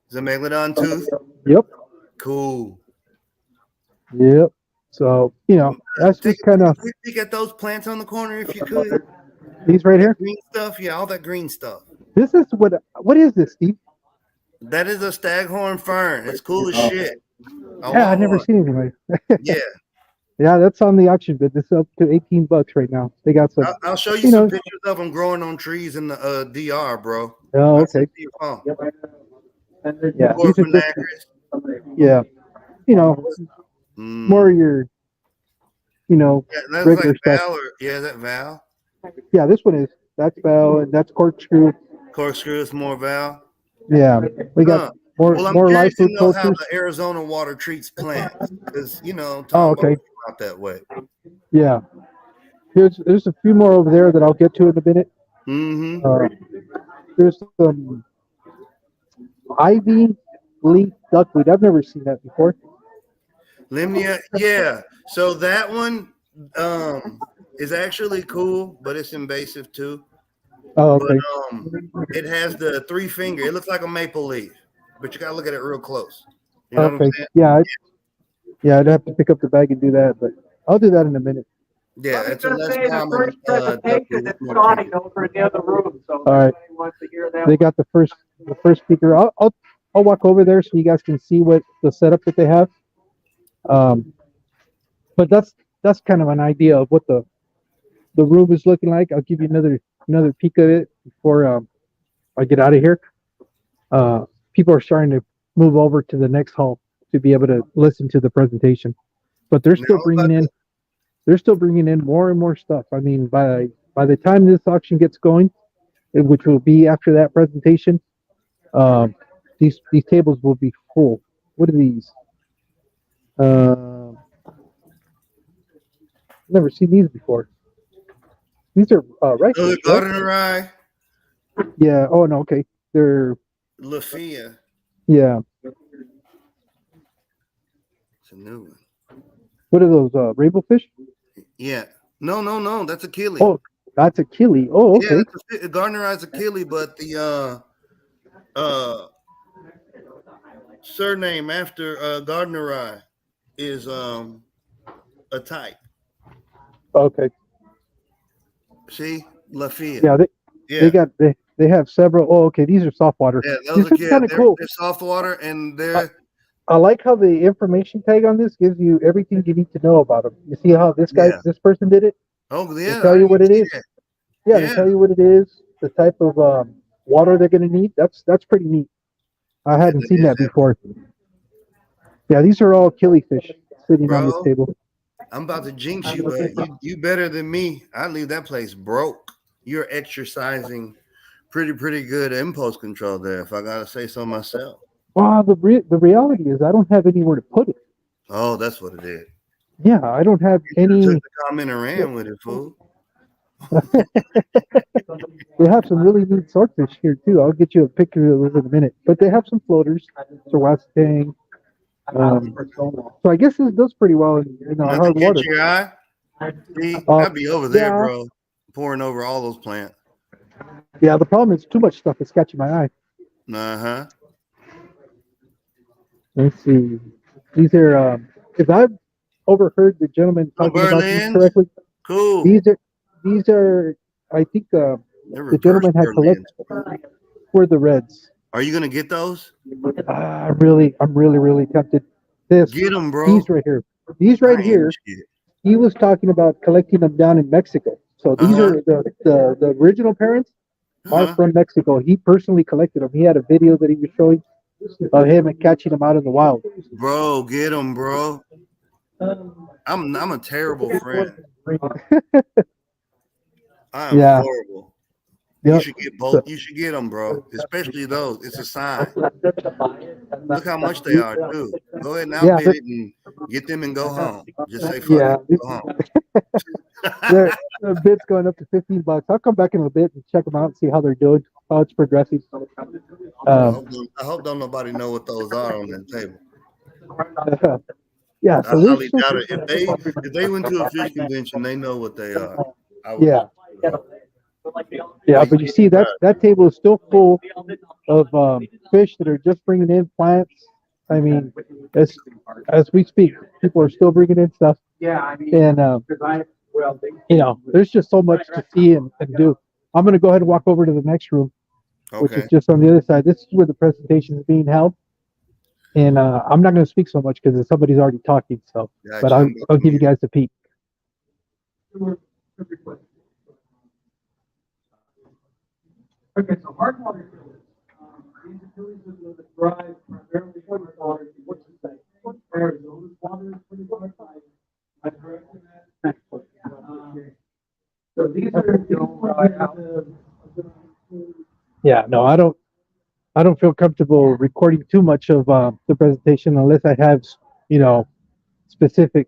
Speaker 2: Is it megalodon tooth?
Speaker 1: Yep.
Speaker 2: Cool.
Speaker 1: Yep. So that's
Speaker 2: Take
Speaker 1: just kind
Speaker 2: a
Speaker 1: of
Speaker 2: quick peek at those plants on the corner if you could.
Speaker 1: these right here.
Speaker 2: Green stuff, yeah, all that green stuff.
Speaker 1: This is what is this, Steve?
Speaker 2: That is a staghorn fern. It's cool as shit.
Speaker 1: Yeah, I've never seen anything like that.
Speaker 2: Yeah.
Speaker 1: Yeah, that's on the auction bid. This is up to $18 right now. They got some.
Speaker 2: I'll show you some pictures of them growing on trees in the DR, bro.
Speaker 1: Oh, okay. Yeah, these are just, yeah. More your,
Speaker 2: that's
Speaker 1: regular
Speaker 2: like
Speaker 1: stuff.
Speaker 2: Val is that Val?
Speaker 1: Yeah, this one is. That's Bell and that's Corkscrew.
Speaker 2: Corkscrew is more Val.
Speaker 1: Yeah, we got more
Speaker 2: Well, I'm
Speaker 1: more live
Speaker 2: curious to
Speaker 1: food
Speaker 2: know how
Speaker 1: cultures.
Speaker 2: the Arizona water treats plants, because Tom
Speaker 1: okay.
Speaker 2: out that way.
Speaker 1: Yeah, there's a few more over there that I'll get to in a minute. There's some ivy leaf duckweed. I've never seen that before.
Speaker 2: Limnia, yeah. So that one is actually cool, but it's invasive too.
Speaker 1: Oh, okay.
Speaker 2: But it has the 3 finger. It looks like a maple leaf, but you gotta look at it real close. You know what I'm saying?
Speaker 1: Yeah, I'd have to pick up the bag and do that, but I'll do that in a minute.
Speaker 2: Yeah, it's a less common
Speaker 3: presentation is starting over in the other room. So
Speaker 1: all right, they got the first speaker. I'll walk over there so you guys can see what the setup that they have. But that's kind of an idea of what the room is looking like. I'll give you another peek of it before I get out of here. People are starting to move over to the next hall to be able to listen to the presentation, but they're still bringing in more and more stuff. I mean, by the time this auction gets going, which will be after that presentation, these tables will be full. What are these? Never seen these before. These are right.
Speaker 2: Gardener eye.
Speaker 1: Yeah. Oh no. Okay. They're
Speaker 2: Lafia.
Speaker 1: yeah.
Speaker 2: It's a new one.
Speaker 1: What are those? Rainbow fish?
Speaker 2: Yeah. No. That's Achilles.
Speaker 1: Oh, that's Achilles. Oh,
Speaker 2: Yeah,
Speaker 1: okay.
Speaker 2: that's a Gardneri's Achilles, but the surname after Gardneri is a type.
Speaker 1: Okay.
Speaker 2: See, Lafia.
Speaker 1: Yeah,
Speaker 2: Yeah.
Speaker 1: they have several. Oh, okay. These are softwater.
Speaker 2: Yeah,
Speaker 1: These
Speaker 2: those are
Speaker 1: are kind of cool.
Speaker 2: they're soft water and
Speaker 1: I,
Speaker 2: they're
Speaker 1: I like how the information tag on this gives you everything you need to know about them. You see how
Speaker 2: yeah.
Speaker 1: this person did it?
Speaker 2: Oh
Speaker 1: They
Speaker 2: yeah,
Speaker 1: tell
Speaker 2: I
Speaker 1: you
Speaker 2: didn't
Speaker 1: what
Speaker 2: even
Speaker 1: it
Speaker 2: see
Speaker 1: is.
Speaker 2: that.
Speaker 1: Yeah, they
Speaker 2: Yeah,
Speaker 1: tell you what it is, the type of water they're going to need. That's pretty neat. I
Speaker 2: yeah,
Speaker 1: hadn't
Speaker 2: that
Speaker 1: seen
Speaker 2: is
Speaker 1: that
Speaker 2: that,
Speaker 1: before. Yeah, these are all killifish sitting on this
Speaker 2: bro.
Speaker 1: table.
Speaker 2: I'm about to jinx you, but you better than me. I leave that place broke. You're exercising pretty good impulse control there, if I gotta say so myself.
Speaker 1: Well, the reality is I don't have anywhere to put it.
Speaker 2: Oh, that's what it is.
Speaker 1: Yeah, I don't have
Speaker 2: You should have took
Speaker 1: any.
Speaker 2: the comment and ran with it, fool.
Speaker 1: They have some really neat swordfish here too. I'll get you a picture of those in a minute. But they have some floaters, Tang. So I guess this does pretty well in hard
Speaker 2: Nothing catch
Speaker 1: water.
Speaker 2: your eye? See,
Speaker 1: Uh,
Speaker 2: I'd be over there,
Speaker 1: yeah,
Speaker 2: bro, pouring over all those plants.
Speaker 1: yeah. The problem is too much stuff is catching my eye.
Speaker 2: Uh-huh.
Speaker 1: Let's see. These are if I've overheard the gentleman
Speaker 2: Oh,
Speaker 1: talking about these
Speaker 2: Berlins.
Speaker 1: correctly,
Speaker 2: Cool.
Speaker 1: these are I think
Speaker 2: They're
Speaker 1: the
Speaker 2: reverse
Speaker 1: gentleman had
Speaker 2: Berlins.
Speaker 1: were the reds.
Speaker 2: Are you gonna get those?
Speaker 1: I'm really tempted.
Speaker 2: Get them, bro.
Speaker 1: These right here, these
Speaker 2: I
Speaker 1: right
Speaker 2: ain't
Speaker 1: here.
Speaker 2: shit.
Speaker 1: He was talking about collecting them down in Mexico. So these
Speaker 2: Uh-huh.
Speaker 1: are the original parents are
Speaker 2: Uh-huh.
Speaker 1: from Mexico. He personally collected them. He had a video that he was showing of him catching them out in the wild.
Speaker 2: Bro, get them, bro. I'm a terrible friend. I am
Speaker 1: Yeah.
Speaker 2: horrible. You
Speaker 1: Yep.
Speaker 2: should get both. You should get them, bro. Especially those. It's a sign. Look how much they are, too. Go ahead and
Speaker 1: Yeah,
Speaker 2: outbid it and get them and go home. Just say fuck
Speaker 1: yeah.
Speaker 2: it. Go home.
Speaker 1: The bid's going up to $15. I'll come back in a bit and check them out and see how they're doing, how it's progressing.
Speaker 2: I hope don't nobody know what those are on that table.
Speaker 1: Yeah,
Speaker 2: I
Speaker 1: so
Speaker 2: highly
Speaker 1: there's
Speaker 2: doubt it. If they went to a fish convention, they know what they are. I would
Speaker 1: yeah,
Speaker 2: Like,
Speaker 1: but you see that table is still full of fish that are just bringing in plants. I mean, as we speak, people are still bringing in stuff, and there's just so much to see and do. I'm going to go ahead and walk over to the next room, which is
Speaker 2: okay.
Speaker 1: just on the other side. This is where the presentation is being held. And I'm not going to speak so much because somebody's already talking. So,
Speaker 2: Gotcha.
Speaker 1: but I'll give you guys a peek.
Speaker 3: Okay, so hard water fillers. These utilities will drive primarily hard water. What's it say? Arizona's water is pretty hard. I'm correct in that. So these are
Speaker 1: Yeah, no, I don't feel comfortable recording too much of the presentation unless I have, specific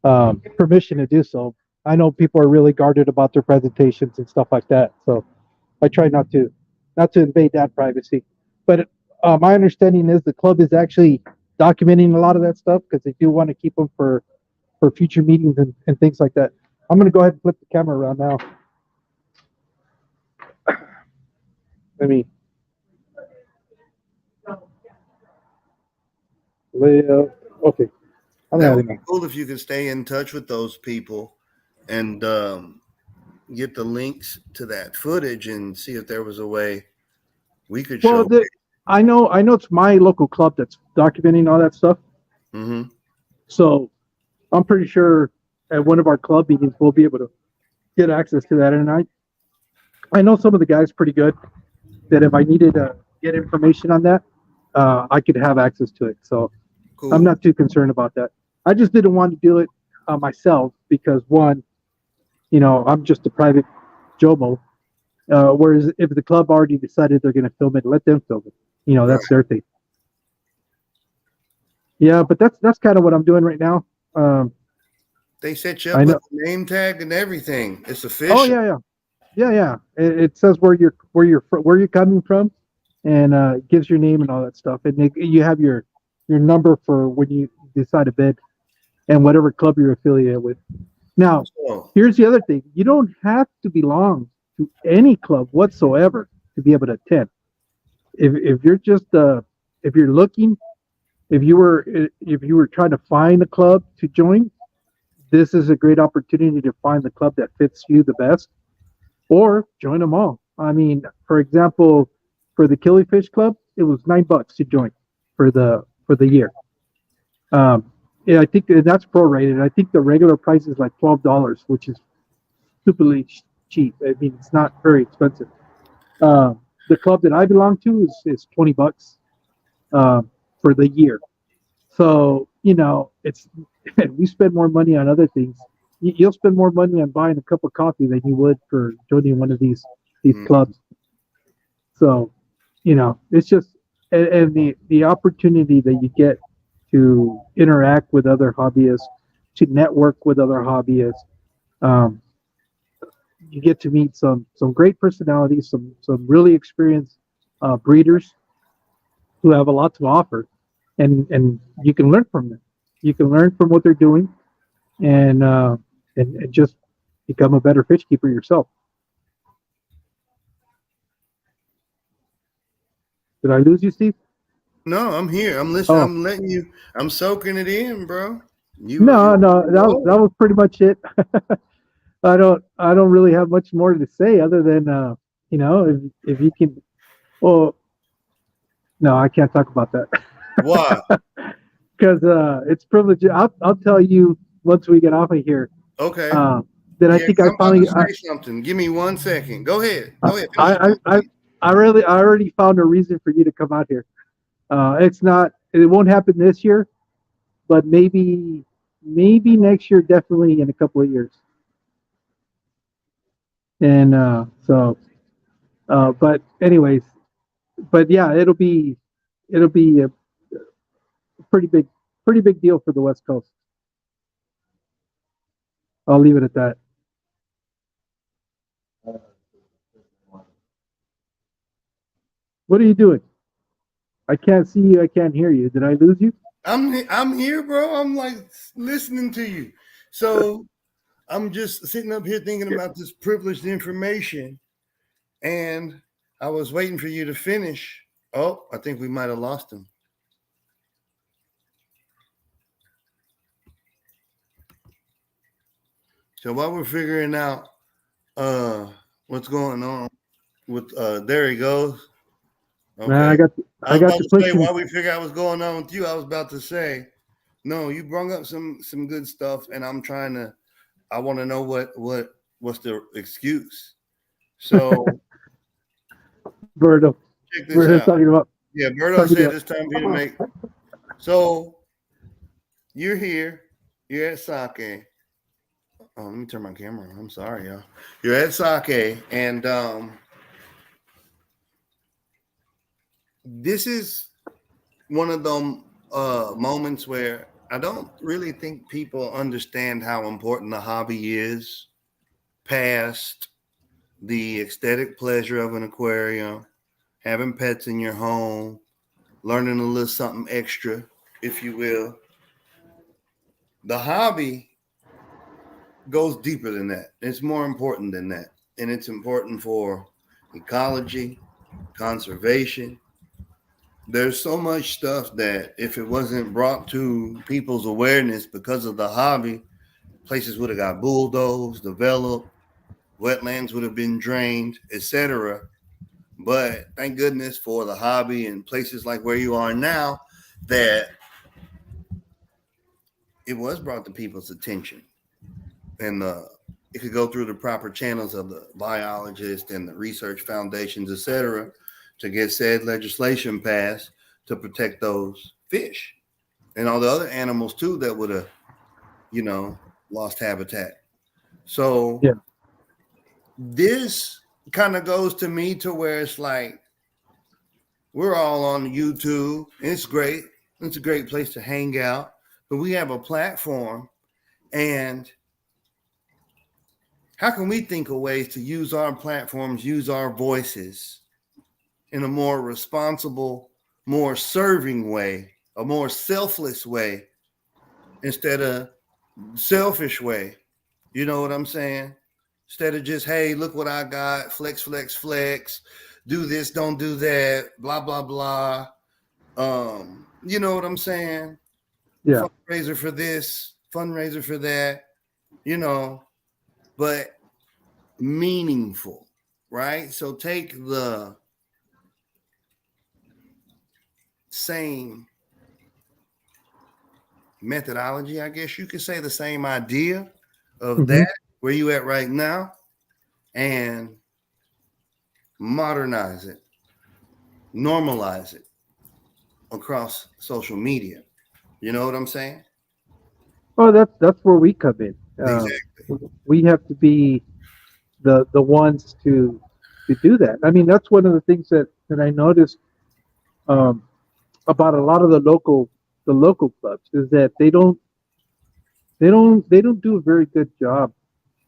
Speaker 1: permission to do so. I know people are really guarded about their presentations and stuff like that, so I try not to invade that privacy. But my understanding is the club is actually documenting a lot of that stuff because they do want to keep them for future meetings and things like that. I'm going to go ahead and flip the camera around now. Let me lay out. Okay.
Speaker 2: That would be cool if you could stay in touch with those people and get the links to that footage and see if there was a way we could show.
Speaker 1: I know it's my local club that's documenting all that stuff.
Speaker 2: Mm-hmm.
Speaker 1: So I'm pretty sure at one of our club meetings we'll be able to get access to that. And I know some of the guys pretty good that if I needed to get information on that, I could have access to it. So cool. I'm not too concerned about that. I just didn't want to do it myself because one, I'm just a private Jomo. Whereas if the club already decided they're going to film it, let them film it. That's their thing. Yeah, but that's kind of what I'm doing right now.
Speaker 2: They set you up with a name tag and everything. It's official.
Speaker 1: Oh yeah. It says where you're coming from, and it gives your name and all that stuff, and you have your number for when you decide to bid and whatever club you're affiliated with. Now,
Speaker 2: So,
Speaker 1: here's the other thing: you don't have to belong to any club whatsoever to be able to attend. If you're just if you're looking, if you were trying to find a club to join, this is a great opportunity to find the club that fits you the best, or join them all. I mean, for example, for the Killifish Club, it was $9 to join for the year. Yeah, I think that's prorated. I think the regular price is like $12, which is stupidly cheap. I mean, it's not very expensive. The club that I belong to is $20 uh, for the year. So it's we spend more money on other things. You'll spend more money on buying a cup of coffee than you would for joining one of these
Speaker 2: mm,
Speaker 1: clubs. So it's just and the opportunity that you get to interact with other hobbyists, to network with other hobbyists. Um, you get to meet some great personalities, some really experienced breeders who have a lot to offer, and you can learn from them. You can learn from what they're doing, and and just become a better fish keeper yourself. Did I lose you, Steve?
Speaker 2: no, I'm here. I'm listening.
Speaker 1: Oh
Speaker 2: I'm letting you. I'm soaking it in, bro.
Speaker 1: no,
Speaker 2: You
Speaker 1: no, that was pretty much it. I don't really have much more to say other than if you can. Well, no, I can't talk about that
Speaker 2: why?
Speaker 1: because it's privilege. I'll tell you once we get off of here.
Speaker 2: Okay.
Speaker 1: Uh, that I
Speaker 2: Yeah,
Speaker 1: think
Speaker 2: 'cause
Speaker 1: I
Speaker 2: I'm about to
Speaker 1: finally
Speaker 2: say something. Give me 1 second. Go ahead.
Speaker 1: I
Speaker 2: Go ahead. Finish your thought,
Speaker 1: I
Speaker 2: please.
Speaker 1: I already found a reason for you to come out here. It's not. It won't happen this year, but maybe next year. Definitely in a couple of years. And but anyways, but yeah, it'll be a pretty big pretty big deal for the West Coast. I'll leave it at that. What are you doing? I can't see you. I can't hear you. Did I lose you?
Speaker 2: I'm here, bro. I'm like listening to you. So I'm just sitting up here thinking about this privileged information, and I was waiting for you to finish. Oh, I think we might have lost him. So while we're figuring out uh what's going on with there he goes.
Speaker 1: Man,
Speaker 2: Okay. I
Speaker 1: I
Speaker 2: was
Speaker 1: got
Speaker 2: about
Speaker 1: the
Speaker 2: to say
Speaker 1: pushing.
Speaker 2: while we figure out what's going on with you, I was about to say, no, you brought up some good stuff, and I want to know what's the excuse. So
Speaker 1: Berto.
Speaker 2: check this
Speaker 1: Berto's
Speaker 2: out.
Speaker 1: talking about
Speaker 2: Yeah, Berto
Speaker 1: talking
Speaker 2: said
Speaker 1: about.
Speaker 2: it's time for you to make. So you're here. You're at Sake. Oh, let me turn my camera on. I'm sorry, y'all. You're at Sake, and this is one of them moments where I don't really think people understand how important the hobby is past the aesthetic pleasure of an aquarium, having pets in your home, learning a little something extra, if you will. The hobby goes deeper than that. It's more important than that. And it's important for ecology, conservation. There's so much stuff that if it wasn't brought to people's awareness because of the hobby, places would have got bulldozed, developed, wetlands would have been drained, etc. But thank goodness for the hobby and places like where you are now that it was brought to people's attention. And it could go through the proper channels of the biologists and the research foundations, etc., to get said legislation passed to protect those fish and all the other animals too that would have, you know, lost habitat. So
Speaker 1: Yeah.
Speaker 2: this kind of goes to me to where it's like we're all on YouTube. It's great. It's a great place to hang out, but we have a platform, and how can we think of ways to use our platforms, use our voices in a more responsible, more serving way, a more selfless way instead of selfish way. You know what I'm saying? Instead of just, hey, look what I got, flex, flex, flex, do this, don't do that, blah, blah, blah. You know what I'm saying?
Speaker 1: Yeah.
Speaker 2: Fundraiser for this, fundraiser for that, you know, but meaningful, right? So take the same methodology, I guess you could say, the same idea of
Speaker 1: Mhm.
Speaker 2: that, where you at right now, and modernize it, normalize it across social media. You know what I'm saying?
Speaker 1: Oh, that's where we come in.
Speaker 2: Exactly.
Speaker 1: We have to be the ones to do that. I mean, that's one of the things that I noticed um, about a lot of the local clubs is that they don't do a very good job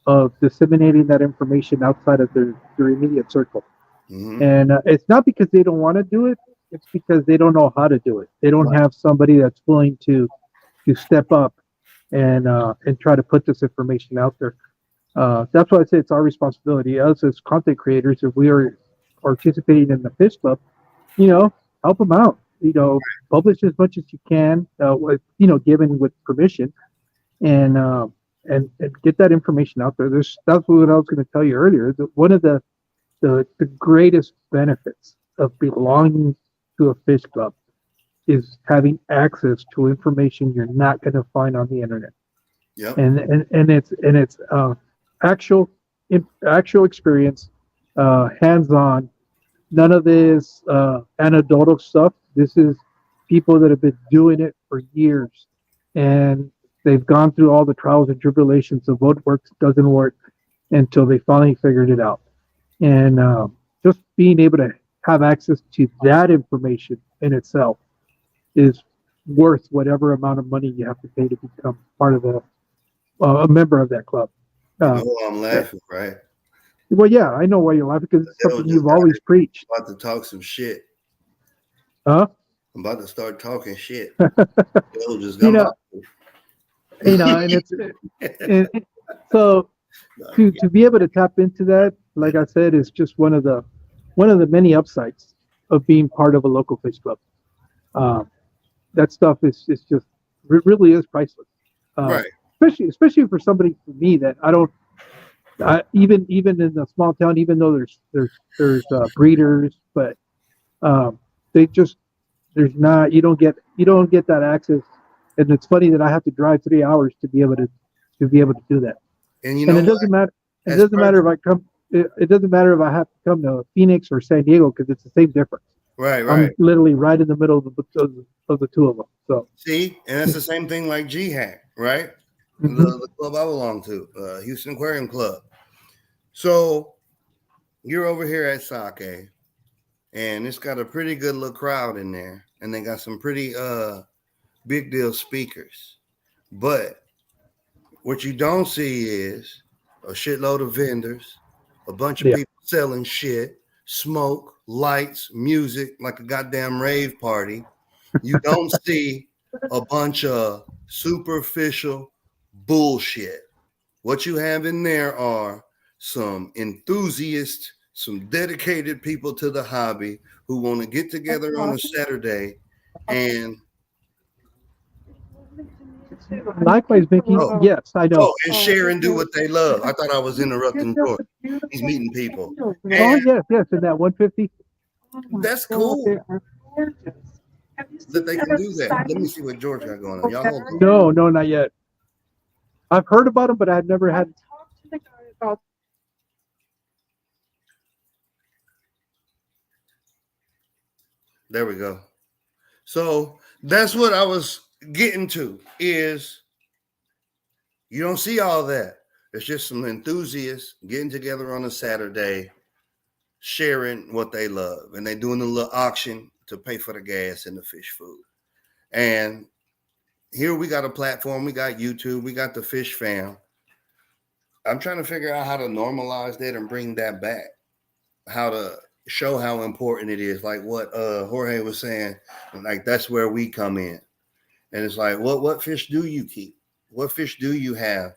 Speaker 1: of disseminating that information outside of their immediate circle.
Speaker 2: Mm-hmm.
Speaker 1: And it's not because they don't want to do it; it's because they don't know how to do it. They don't
Speaker 2: Right.
Speaker 1: have somebody that's willing to step up and try to put this information out there. That's why I say it's our responsibility, us as content creators, if we are participating in the fish club, you know, help them out. You know, publish as much as you can, given with permission, and and get that information out there. That's what I was going to tell you earlier. One of the greatest benefits of belonging to a fish club is having access to information you're not going to find on the internet,
Speaker 2: Yep.
Speaker 1: and it's actual actual experience, hands on. None of this anecdotal stuff. This is people that have been doing it for years, and they've gone through all the trials and tribulations of what works, doesn't work, until they finally figured it out. And just being able to have access to that information in itself is worth whatever amount of money you have to pay to become part of a member of that club.
Speaker 2: You
Speaker 1: Uh,
Speaker 2: know why I'm laughing, right?
Speaker 1: well, yeah, I know why you're laughing because it's
Speaker 2: Dale
Speaker 1: something
Speaker 2: just
Speaker 1: you've
Speaker 2: got
Speaker 1: always
Speaker 2: it.
Speaker 1: preached,
Speaker 2: I'm about to talk some shit.
Speaker 1: huh?
Speaker 2: I'm about to start talking shit. Dale just
Speaker 1: you
Speaker 2: got
Speaker 1: know, and it's and so to be able to tap into that, like I said, is just one of the many upsides of being part of a local fish club. Um, that stuff is just really is priceless.
Speaker 2: right.
Speaker 1: Especially for somebody for me that I don't even in a small town, even though there's breeders, but um, they just there's not you don't get that access, and it's funny that I have to drive 3 hours to be able to do that,
Speaker 2: And you
Speaker 1: and
Speaker 2: know what?
Speaker 1: it
Speaker 2: As
Speaker 1: doesn't matter
Speaker 2: person,
Speaker 1: if I come it doesn't matter if I have to come to Phoenix or San Diego because it's the same difference.
Speaker 2: right, right.
Speaker 1: I'm literally right in the middle of the two of them. So
Speaker 2: See, and that's the same thing like G-Hack, right?
Speaker 1: mhm.
Speaker 2: The club I belong to, Houston Aquarium Club. So you're over here at S.A.K.E, and it's got a pretty good little crowd in there, and they got some pretty big deal speakers. But what you don't see is a shitload of vendors, a bunch of
Speaker 1: Yeah.
Speaker 2: people selling shit, smoke, lights, music, like a goddamn rave party. You don't see a bunch of superficial bullshit. What you have in there are some enthusiasts, some dedicated people to the hobby who want to get together on a Saturday and
Speaker 1: Likewise, Mickey.
Speaker 2: oh,
Speaker 1: Yes, I know.
Speaker 2: and share and do what they love. I thought I was interrupting George. He's meeting people.
Speaker 1: Oh
Speaker 2: And
Speaker 1: yes, yes, in that 150.
Speaker 2: that's cool that they can do that. Let me see what George got going on. Y'all hold on.
Speaker 1: No, no, not yet. I've heard about them, but I've never had.
Speaker 2: There we go. So that's what I was getting to is you don't see all that. It's just some enthusiasts getting together on a Saturday, sharing what they love. And they're doing a little auction to pay for the gas and the fish food. And here we got a platform. We got YouTube. We got the Fish Fam. I'm trying to figure out how to normalize that and bring that back. How to show how important it is. Like what Jorge was saying, like that's where we come in. And it's like, what fish do you keep? What fish do you have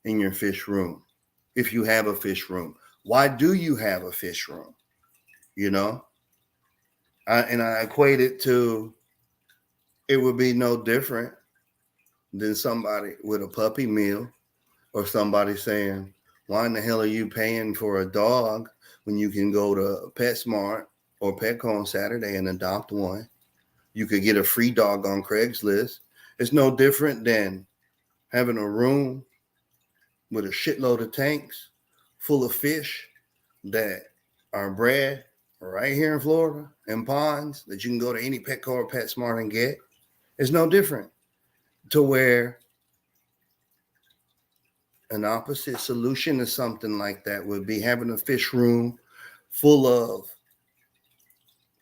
Speaker 2: in your fish room? If you have a fish room, why do you have a fish room? You know, I equate it to it would be no different than somebody with a puppy meal or somebody saying, why in the hell are you paying for a dog when you can go to PetSmart or Petco on Saturday and adopt one? You could get a free dog on Craigslist. It's no different than having a room with a shitload of tanks full of fish that are bred right here in Florida and ponds that you can go to any Petco or PetSmart and get. It's no different to where an opposite solution to something like that would be having a fish room full of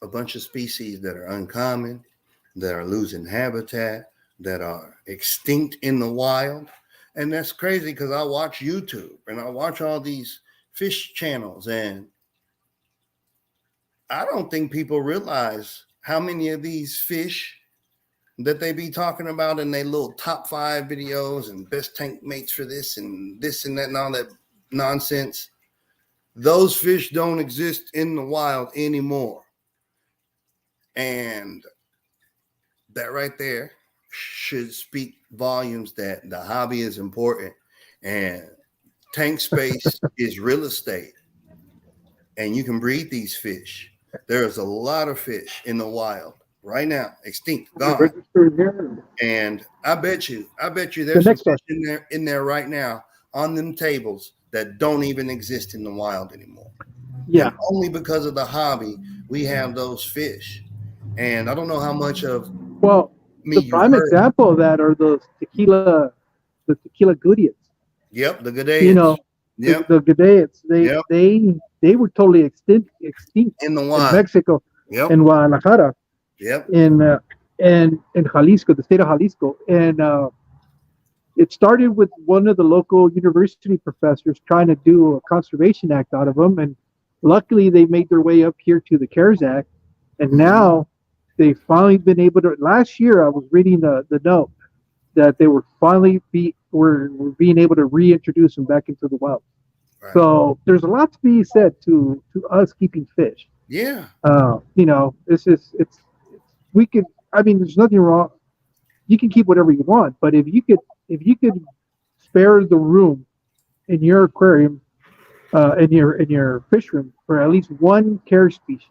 Speaker 2: a bunch of species that are uncommon, that are losing habitat, that are extinct in the wild. And that's crazy because I watch YouTube and I watch all these fish channels, and I don't think people realize how many of these fish that they be talking about in their little top 5 videos and best tank mates for this and that and all that nonsense. Those fish don't exist in the wild anymore. And that right there should speak volumes that the hobby is important and tank space is real estate. And you can breed these fish. There's a lot of fish in the wild right now, extinct, gone.
Speaker 1: Registered here.
Speaker 2: And I bet you there's
Speaker 1: The
Speaker 2: some
Speaker 1: next
Speaker 2: fish in there right now on them tables that don't even exist in the wild anymore.
Speaker 1: Yeah.
Speaker 2: And only because of the hobby, we have those fish. And I don't know how much of
Speaker 1: Well,
Speaker 2: me
Speaker 1: the
Speaker 2: you
Speaker 1: prime
Speaker 2: heard.
Speaker 1: example of that are the tequila Goodians.
Speaker 2: Yep, the
Speaker 1: You
Speaker 2: G'daeans.
Speaker 1: know,
Speaker 2: Yep,
Speaker 1: the Goodayets.
Speaker 2: Yep.
Speaker 1: They were totally extinct
Speaker 2: in the
Speaker 1: in
Speaker 2: wild.
Speaker 1: Mexico,
Speaker 2: Yep,
Speaker 1: in Guadalajara,
Speaker 2: yep.
Speaker 1: in Jalisco, the state of Jalisco, and it started with one of the local university professors trying to do a conservation act out of them, and luckily they made their way up here to the CARES Act, and now they've finally been able to. Last year, I was reading the note that they were finally were being able to reintroduce them back into the wild.
Speaker 2: Right.
Speaker 1: So there's a lot to be said to us keeping fish.
Speaker 2: Yeah.
Speaker 1: You know, it's we could. I mean, there's nothing wrong. You can keep whatever you want, but if you could spare the room in your aquarium, in your fish room for at least one care species,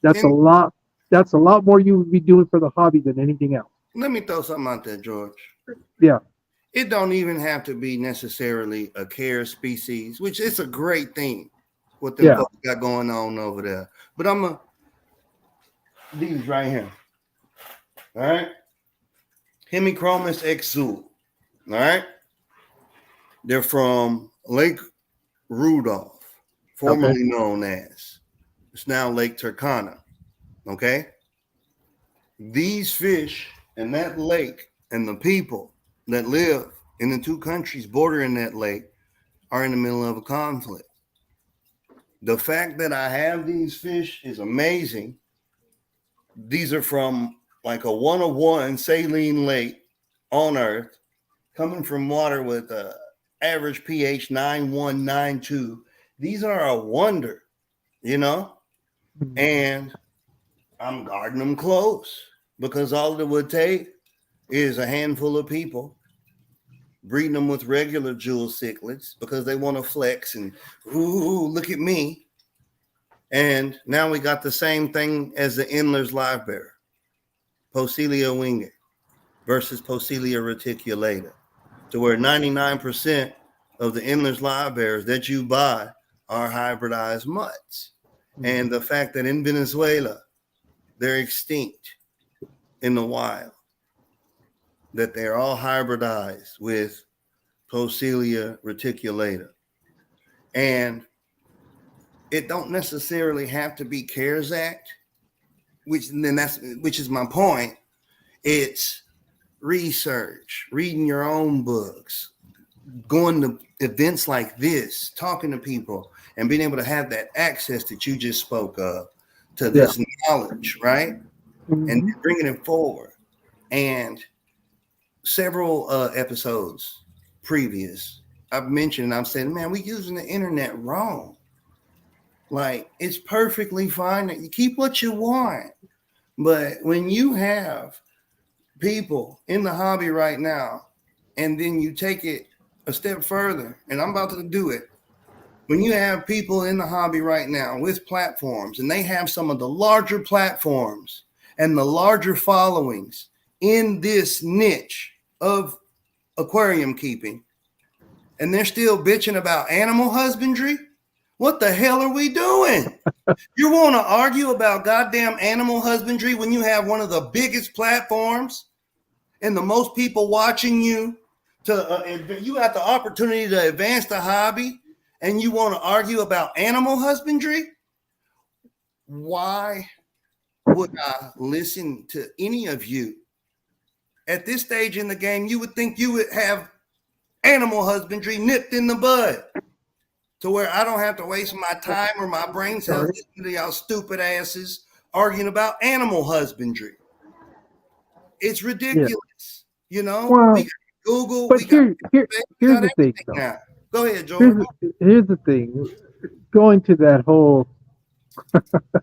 Speaker 1: that's a
Speaker 2: And
Speaker 1: lot. That's a lot more you would be doing for the hobby than anything else.
Speaker 2: let me throw something out there, George.
Speaker 1: Yeah.
Speaker 2: It don't even have to be necessarily a care species, which is a great thing what them
Speaker 1: Yeah.
Speaker 2: folks got going on over there. But I'm these right here. All right. Hemichromis exul. All right. They're from Lake Rudolph, formerly known as. It's now Lake Turkana. Okay. These fish and that lake and the people that live in the two countries bordering that lake are in the middle of a conflict. The fact that I have these fish is amazing. These are from like a 101 saline lake on Earth, coming from water with a average pH 9192. These are a wonder, you know, and I'm guarding them close because all it would take is a handful of people breeding them with regular jewel cichlids because they want to flex and, ooh, look at me. And now we got the same thing as the Endler's live bearer, Poecilia winged versus Poecilia reticulata, to where 99% of the Endler's live bearers that you buy are hybridized mutts. And the fact that in Venezuela, they're extinct in the wild, that they're all hybridized with Poecilia reticulata. And it don't necessarily have to be CARES Act, which is my point. It's research, reading your own books, going to events like this, talking to people, and being able to have that access that you just spoke of to this knowledge, right? And bringing it forward. And several episodes previous, I've mentioned, I'm saying, man, we using the internet wrong. Like, it's perfectly fine. You keep what you want. But when you have people in the hobby right now, and then you take it a step further, and I'm about to do it. When you have people in the hobby right now with platforms, and they have some of the larger platforms and the larger followings in this niche of aquarium keeping, and they're still bitching about animal husbandry, what the hell are we doing? You want to argue about goddamn animal husbandry when you have one of the biggest platforms and the most people watching you? You have the opportunity to advance the hobby, and you want to argue about animal husbandry? Why would I listen to any of you? At this stage in the game, you would think you would have animal husbandry nipped in the bud, to where I don't have to waste my time or my brain cells listening to y'all stupid asses arguing about animal husbandry. It's ridiculous. You know,
Speaker 1: Well,
Speaker 2: we got Google,
Speaker 1: but
Speaker 2: we got
Speaker 1: here's the thing, though.
Speaker 2: now. Go ahead, Jordan.
Speaker 1: Here's the thing. Going to that whole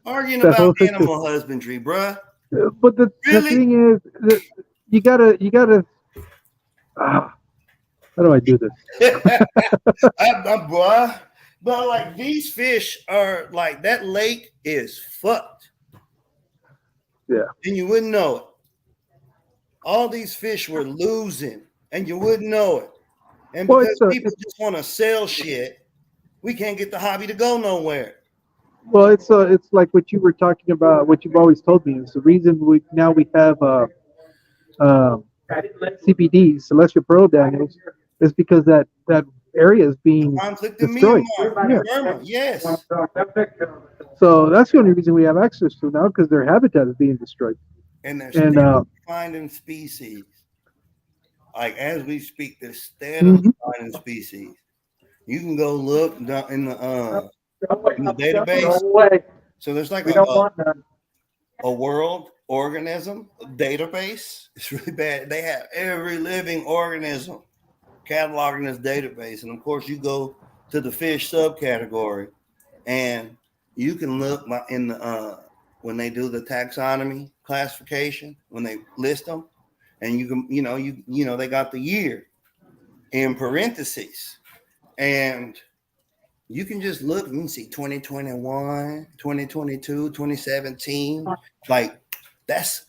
Speaker 2: arguing
Speaker 1: that
Speaker 2: about
Speaker 1: whole
Speaker 2: animal husbandry, bruh.
Speaker 1: But the thing is, that you gotta. How do I do this?
Speaker 2: Bruh. But like, these fish are like, that lake is fucked.
Speaker 1: Yeah.
Speaker 2: And you wouldn't know it. All these fish were losing, and you wouldn't know it. And because people just want to sell shit, we can't get the hobby to go nowhere.
Speaker 1: Well, it's like what you were talking about, what you've always told me is the reason we have CPD, celestial pearl Daniels, is because that area is being destroyed.
Speaker 2: Burma, yes.
Speaker 1: So that's the only reason we have access to now, because their habitat is being destroyed.
Speaker 2: And they're still finding species. Like, as we speak, they're steadily finding species. You can go look in the database. So there's like a world organism database. It's really bad. They have every living organism cataloged in this database. And of course, you go to the fish subcategory, and you can look in the when they do the taxonomy classification, when they list them, and you can, they got the year in parentheses, and you can just look and you can see 2021, 2022, 2017. Like, that's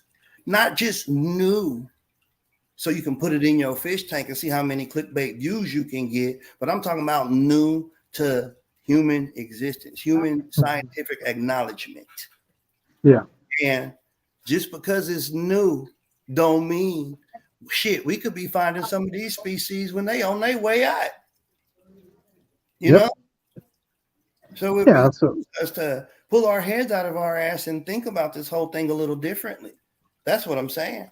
Speaker 2: not just new. So you can put it in your fish tank and see how many clickbait views you can get. But I'm talking about new to human existence, human scientific acknowledgement.
Speaker 1: Yeah.
Speaker 2: And just because it's new don't mean shit. We could be finding some of these species when they on their way out. You know? So it behooves us to pull our heads out of our ass and think about this whole thing a little differently. That's what I'm saying.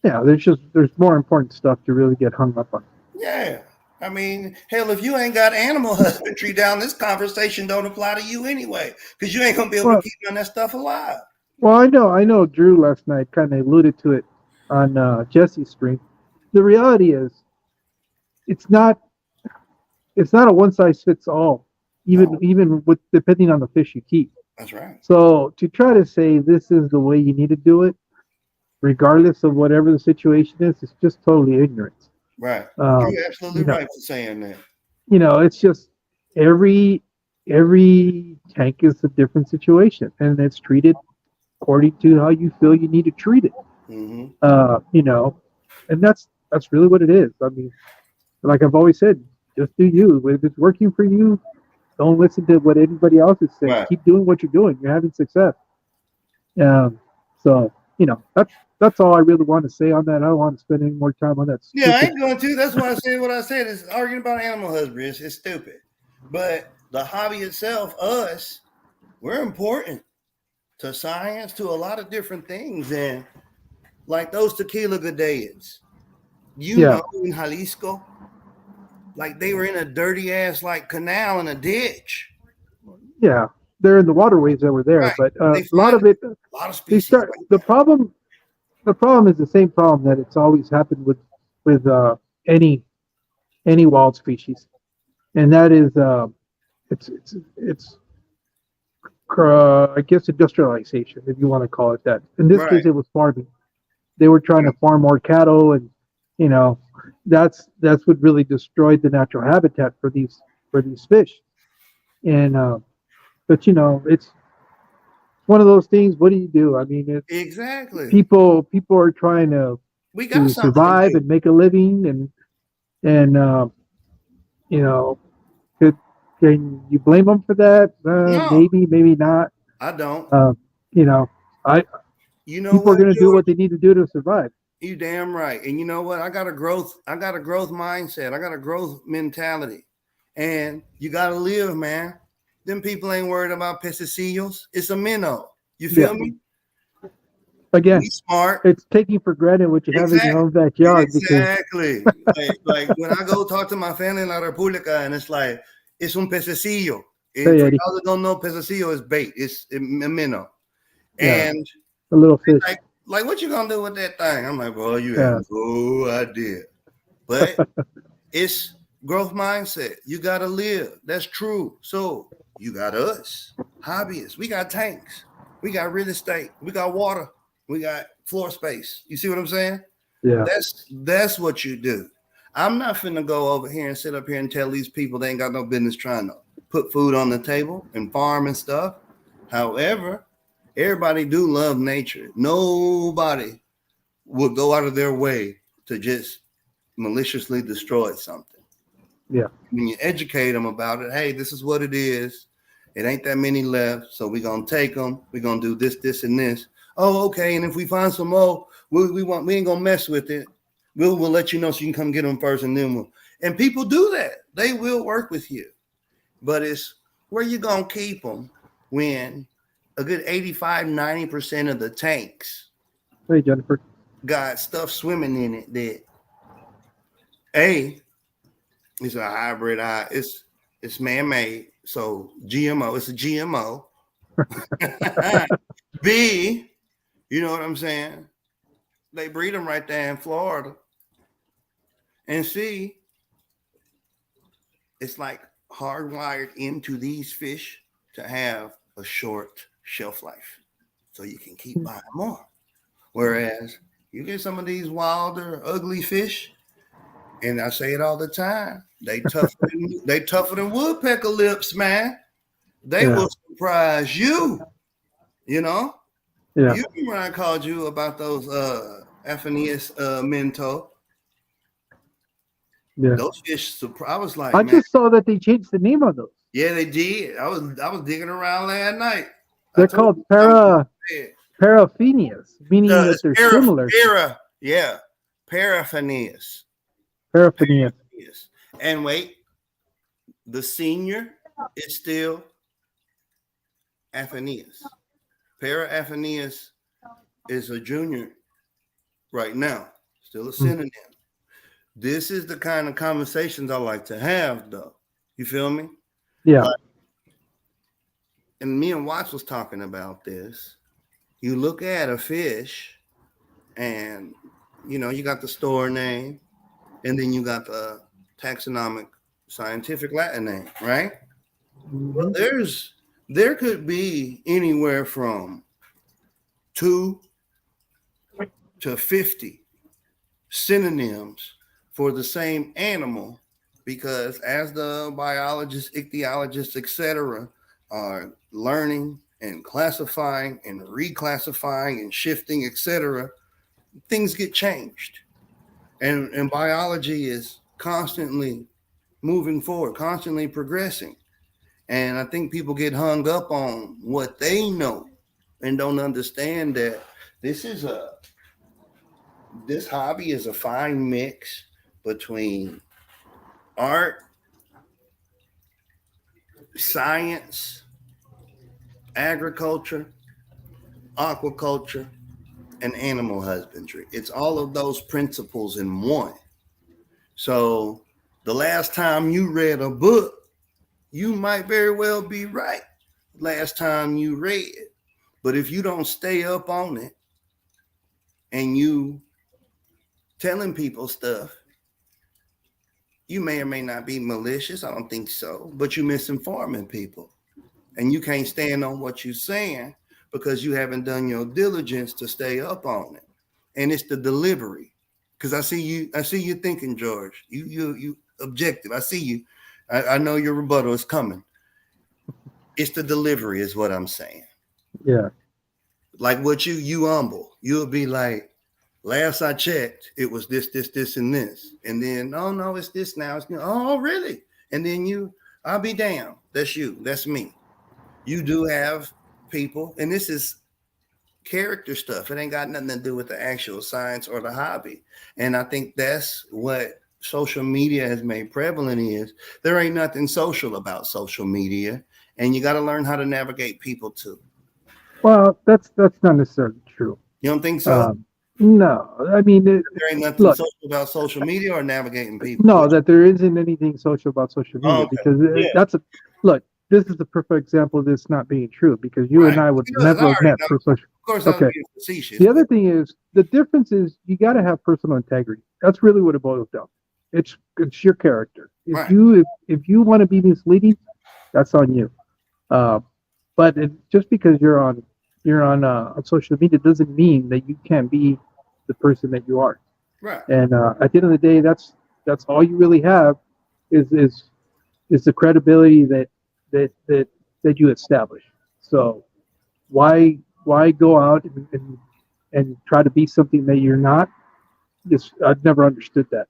Speaker 1: Yeah, there's more important stuff to really get hung up on.
Speaker 2: Yeah. I mean, hell, if you ain't got animal husbandry down, this conversation don't apply to you anyway, because you ain't gonna be able to keep none of that stuff alive. Well,
Speaker 1: I know Drew last night kind of alluded to it on Jesse's stream. The reality is, it's not a one size fits all, even with depending on the fish you keep.
Speaker 2: That's right.
Speaker 1: So to try to say this is the way you need to do it, regardless of whatever the situation is, it's just totally ignorance.
Speaker 2: Right. You're absolutely right for saying that.
Speaker 1: It's just every tank is a different situation, and it's treated according to how you feel you need to treat it.
Speaker 2: Mm-hmm.
Speaker 1: And that's really what it is. I mean, like I've always said, just do you. If it's working for you, don't listen to what anybody else is saying. Right. Keep doing what you're doing. You're having success. So that's all I really want to say on that. I don't want to spend any more time on that.
Speaker 2: Yeah, I ain't going to. That's why I said what I said. Is arguing about animal husbandry. It's stupid. But the hobby itself, us, we're important to science, to a lot of different things. And like those tequila Gudeids, know, in Jalisco, like they were in a dirty ass like canal in a ditch.
Speaker 1: yeah, they're in the waterways that were there,
Speaker 2: Right.
Speaker 1: but
Speaker 2: They
Speaker 1: a lot
Speaker 2: find
Speaker 1: of it,
Speaker 2: a lot of
Speaker 1: they
Speaker 2: species
Speaker 1: start
Speaker 2: like
Speaker 1: the
Speaker 2: that.
Speaker 1: problem. The problem is the same problem that it's always happened with any any wild species, and that is it's I guess industrialization, if you want to call it that. In this
Speaker 2: Right.
Speaker 1: case, it was farming. They were trying
Speaker 2: Yeah.
Speaker 1: to farm more cattle, and you know, that's what really destroyed the natural habitat for these fish. And but it's one of those things. What do you do? I mean, it's
Speaker 2: Exactly.
Speaker 1: people are trying
Speaker 2: We got
Speaker 1: to
Speaker 2: something to
Speaker 1: survive
Speaker 2: do.
Speaker 1: and make a living, and you know, could can you blame them for that?
Speaker 2: No,
Speaker 1: Maybe, maybe not.
Speaker 2: I don't.
Speaker 1: Uh, you know, I
Speaker 2: You know
Speaker 1: people are
Speaker 2: what,
Speaker 1: going to do
Speaker 2: George?
Speaker 1: what they need to do to survive.
Speaker 2: You damn right. And you know what? I got a growth mindset. I got a growth mentality. And you gotta live, man. Them people ain't worried about pesticides. It's a minnow. You
Speaker 1: Yeah.
Speaker 2: feel me?
Speaker 1: Again,
Speaker 2: We smart.
Speaker 1: it's taking for granted what you have in your
Speaker 2: Exactly.
Speaker 1: own backyard because
Speaker 2: Exactly. Like when I go talk to my family in La República and it's like, it's un pececillo. And
Speaker 1: say
Speaker 2: for
Speaker 1: Eddie,
Speaker 2: y'all that don't know, pececillo is bait. It's a minnow.
Speaker 1: yeah,
Speaker 2: And
Speaker 1: a little fish,
Speaker 2: like, what you gonna do with that thing? I'm like, bro, you have
Speaker 1: yeah,
Speaker 2: no idea. But it's growth mindset. You gotta live. That's true. So you got us, hobbyists. We got tanks. We got real estate. We got water. We got floor space. You see what I'm saying?
Speaker 1: yeah,
Speaker 2: That's what you do. I'm not finna go over here and sit up here and tell these people they ain't got no business trying to put food on the table and farm and stuff. However, everybody do love nature. Nobody would go out of their way to just maliciously destroy something.
Speaker 1: yeah,
Speaker 2: When you educate them about it, hey, this is what it is. It ain't that many left, so we're gonna take them. We're gonna do this, this, and this. Oh, okay. And if we find some more, we ain't gonna mess with it. We'll let you know so you can come get them first, and then we'll. And people do that. They will work with you, but it's where you gonna keep them when a good 85-90% of the tanks
Speaker 1: hey Jennifer,
Speaker 2: got stuff swimming in it that a it's a hybrid. It's man-made, so GMO. It's a GMO. B, you know what I'm saying? They breed them right there in Florida. And C, it's like hardwired into these fish to have a short shelf life, so you can keep buying more. Whereas you get some of these wilder, ugly fish, and I say it all the time, they tougher than woodpecker lips, man. They
Speaker 1: yeah,
Speaker 2: will surprise you. You know,
Speaker 1: yeah,
Speaker 2: you remember when I called you about those Aphaneus mento?
Speaker 1: yeah.
Speaker 2: Those fish. I was like,
Speaker 1: I
Speaker 2: man,
Speaker 1: just saw that they changed the name of those.
Speaker 2: yeah, they did. I was digging around last night. I
Speaker 1: They're
Speaker 2: told
Speaker 1: called
Speaker 2: you something. Yeah.
Speaker 1: paraphenias, meaning that
Speaker 2: It's
Speaker 1: they're similar.
Speaker 2: yeah, Paraphaneus.
Speaker 1: Paraphenia.
Speaker 2: Yes. And wait, the senior is still Aphaneus. Paraphaneus is a junior right now, still a
Speaker 1: Mm,
Speaker 2: synonym. This is the kind of conversations I like to have, though. You feel me?
Speaker 1: yeah,
Speaker 2: Like, and me and Watts was talking about this. You look at a fish, and you got the store name, and then you got the taxonomic scientific Latin name, right? Well,
Speaker 1: hmm,
Speaker 2: there could be anywhere from 2 to 50 synonyms for the same animal, because as the biologists, ichthyologists, etc., are learning and classifying and reclassifying and shifting, etc., things get changed. And biology is constantly moving forward, constantly progressing. And I think people get hung up on what they know and don't understand that this is a this hobby is a fine mix between art, science, agriculture, aquaculture, and animal husbandry. It's all of those principles in one. So the last time you read a book, you might very well be right. last time you read. But if you don't stay up on it and you telling people stuff, you may or may not be malicious. I don't think so, but you're misinforming people, and you can't stand on what you're saying because you haven't done your diligence to stay up on it. And it's the delivery. Because I see you thinking, George. You objective. I see you. I know your rebuttal is coming. It's the delivery, is what I'm saying.
Speaker 1: Yeah.
Speaker 2: Like what you humble. You'll be like, last I checked, it was this, and this. And then, oh no, it's this now. It's new. Oh, really? And then I'll be damned. That's you. That's me. You do have people, and this is character stuff. It ain't got nothing to do with the actual science or the hobby. And I think that's what social media has made prevalent is there ain't nothing social about social media, and you got to learn how to navigate people too.
Speaker 1: Well, that's not necessarily true.
Speaker 2: You don't think so?
Speaker 1: No, I mean,
Speaker 2: there ain't nothing social about social media or navigating people.
Speaker 1: No, that there isn't anything social about social media because that's a look. This is the perfect example of this not being true because you and I would never have met for social.
Speaker 2: Of course, I was being facetious.
Speaker 1: The other thing is the difference is you got to have personal integrity. That's really what it boils down. It's your character. If you want to be misleading, that's on you. But just because you're on social media doesn't mean that you can't be the person that you are.
Speaker 2: Right.
Speaker 1: And at the end of the day, that's all you really have is the credibility that you establish. So why go out and try to be something that you're not? I've never understood that.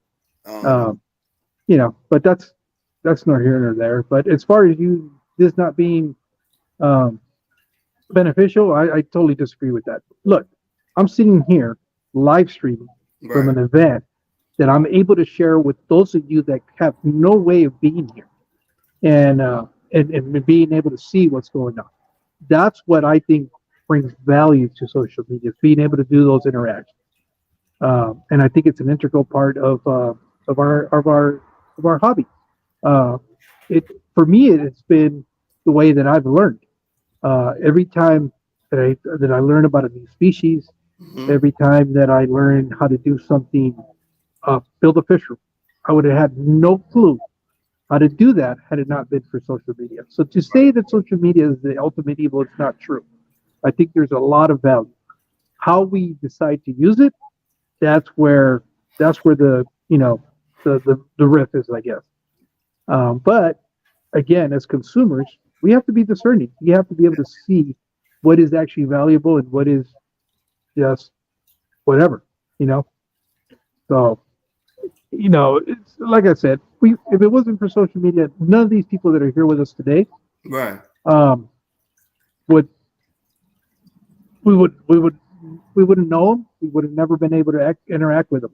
Speaker 1: But that's nor here nor there. But as far as this not being beneficial, I totally disagree with that. Look, I'm sitting here live streaming from an event that I'm able to share with those of you that have no way of being here and being able to see what's going on. That's what I think brings value to social media, being able to do those interactions. And I think it's an integral part of our hobby. For me, it's been the way that I've learned. Every time that I learn about a new species, every time that I learn how to do something, build a fish room, I would have had no clue how to do that had it not been for social media. So to say that social media is the ultimate evil, it's not true. I think there's a lot of value. How we decide to use it, that's where the riff is, I guess. But again, as consumers, we have to be discerning. We have to be able to see what is actually valuable and what is just whatever, So, it's like I said, if it wasn't for social media, none of these people that are here with us today, we wouldn't know them. We would have never been able to interact with them,